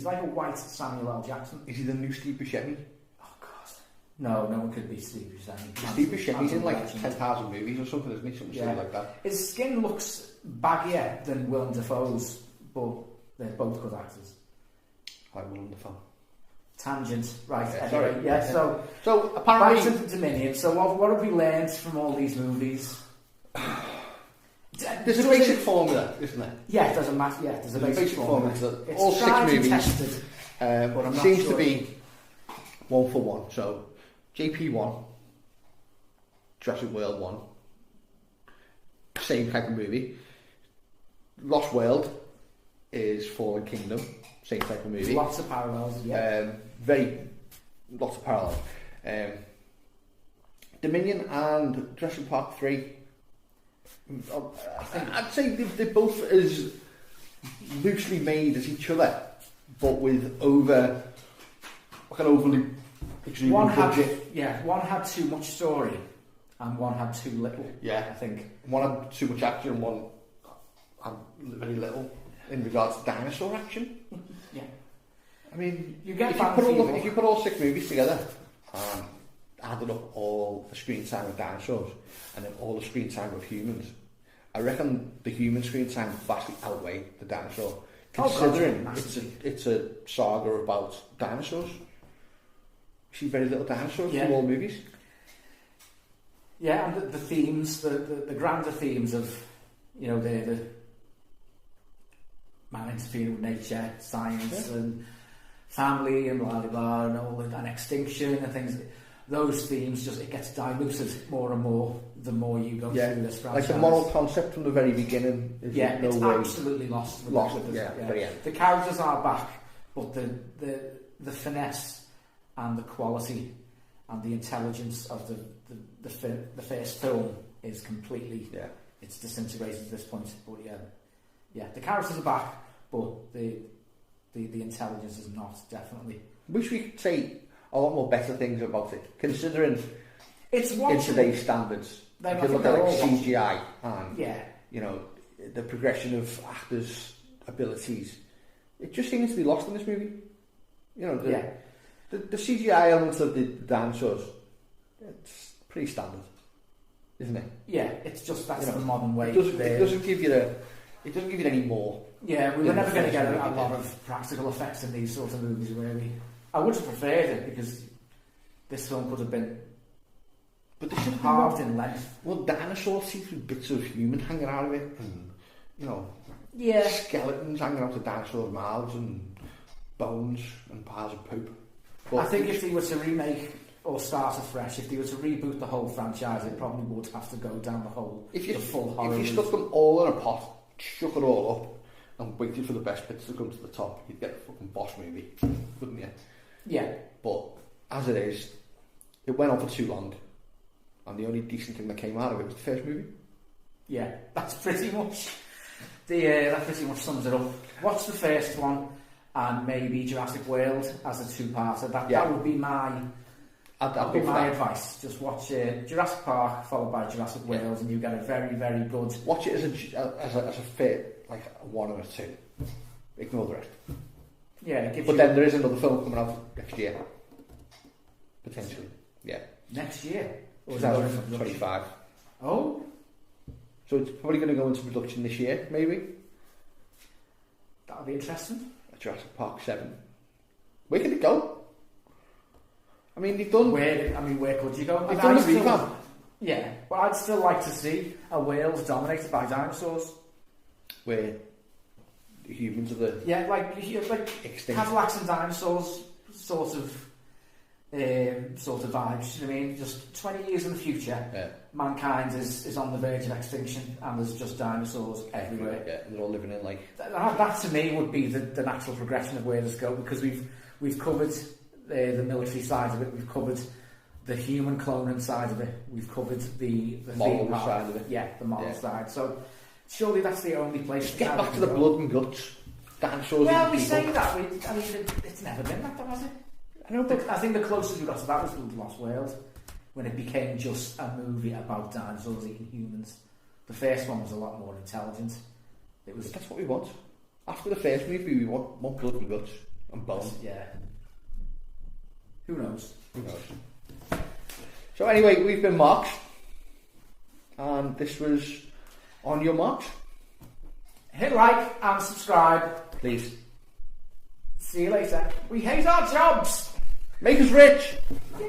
like a white Samuel L. Jackson. Is he the new Steve Buscemi? Oh, God. No one could be Steve Buscemi. Steve Buscemi's in like 10,000 movies or something, isn't he? Something silly like that. His skin looks baggier than Willem Dafoe's, but they're both good actors. I like Willem Dafoe. Tangent, right? Anyway, So apparently, back to the Dominion. So what have we learned from all these movies? There's a basic formula, isn't there? Yeah, it doesn't matter. Yeah, there's a basic formula. All 6 movies seems to be 1 for 1. So JP1, Jurassic World 1, same type of movie. Lost World is Fallen Kingdom, same type of movie. Lots of parallels, yeah. Lots of parallels. Dominion and Jurassic Park 3, I'd say they're both as loosely made as each other, but with overly extremely budget. One had too much story, and one had too little. Yeah, I think one had too much action, and one had very little in regards to dinosaur action. Yeah. I mean, you get if you put all 6 movies together and added up all the screen time of dinosaurs and then all the screen time of humans, I reckon the human screen time vastly outweigh the dinosaur. Considering it's a saga about dinosaurs. You see very little dinosaurs from all movies. Yeah, and the themes, the grander themes of, you know, the man interfering with nature, science, and family, and blah blah blah, and all and extinction and things. Those themes it gets diluted more and more the more you go through this franchise. Like the moral concept from the very beginning is it's absolutely lost. The characters are back, but the finesse and the quality and the intelligence of the first film is completely it's disintegrated at this point. But the characters are back, but the intelligence is not, definitely. Wish we could say a lot more better things about it, considering it's in today's standards. You can look at like CGI and you know, the progression of actors' abilities. It just seems to be lost in this movie. You know, the CGI elements of the dinosaurs, it's pretty standard, isn't it? Yeah, it's just that's the modern way. It doesn't give you any more. Yeah, we were never going to get a lot of practical effects in these sorts of movies, were we? I would have preferred it because this film could have been halved in length. Well, dinosaurs see through bits of human hanging out of it, and you know, skeletons hanging out of dinosaurs' mouths, and bones and piles of poop. But I think if they were to remake or start afresh, if they were to reboot the whole franchise, it probably would have to go down the full horror. If you stuck them all in a pot, shook it all up, and waited for the best bits to come to the top, you'd get a fucking boss movie, wouldn't you? Yeah. But as it is, it went on for too long, and the only decent thing that came out of it was the first movie. Yeah, that's pretty much that pretty much sums it up. Watch the first one, and maybe Jurassic World as a two-parter. That would be my advice. Just watch Jurassic Park followed by Jurassic World, and you get a very, very good. Watch it as a fit, like a 1 or a 2. Ignore the rest. Yeah, but then there is another film coming out next year, potentially. Yeah. Next year? Or is that 25? Oh. So it's probably going to go into production this year, maybe. That'll be interesting. Jurassic Park 7. Where can it go? I mean, they've done... Where could you go? They've done a revamp. Yeah, but I'd still like to see a world dominated by dinosaurs. Where humans are the... Yeah, like extinct. Cadillacs and dinosaurs sort of vibes, you know what I mean? Just 20 years in the future, mankind is on the verge of extinction, and there's just dinosaurs everywhere. Yeah, and they're all living in like... That to me would be the natural progression of where this go, because we've covered the military side of it, we've covered the human cloning side of it, we've covered the moral side of it. Yeah, the moral side. So surely that's the only place. Just get back to the blood and guts. Dinosaurs. Well, we say that. It's never been like that, has it? I know, but I think the closest we got to that was The Lost World, when it became just a movie about dinosaurs eating humans. The first one was a lot more intelligent. That's what we want. After the first movie, we want more blood and guts and bones. Yeah. Who knows? So anyway, we've been Marks, and this was On Your Marks. Hit like and subscribe, please. See you later. We hate our jobs. Make us rich. Yeah.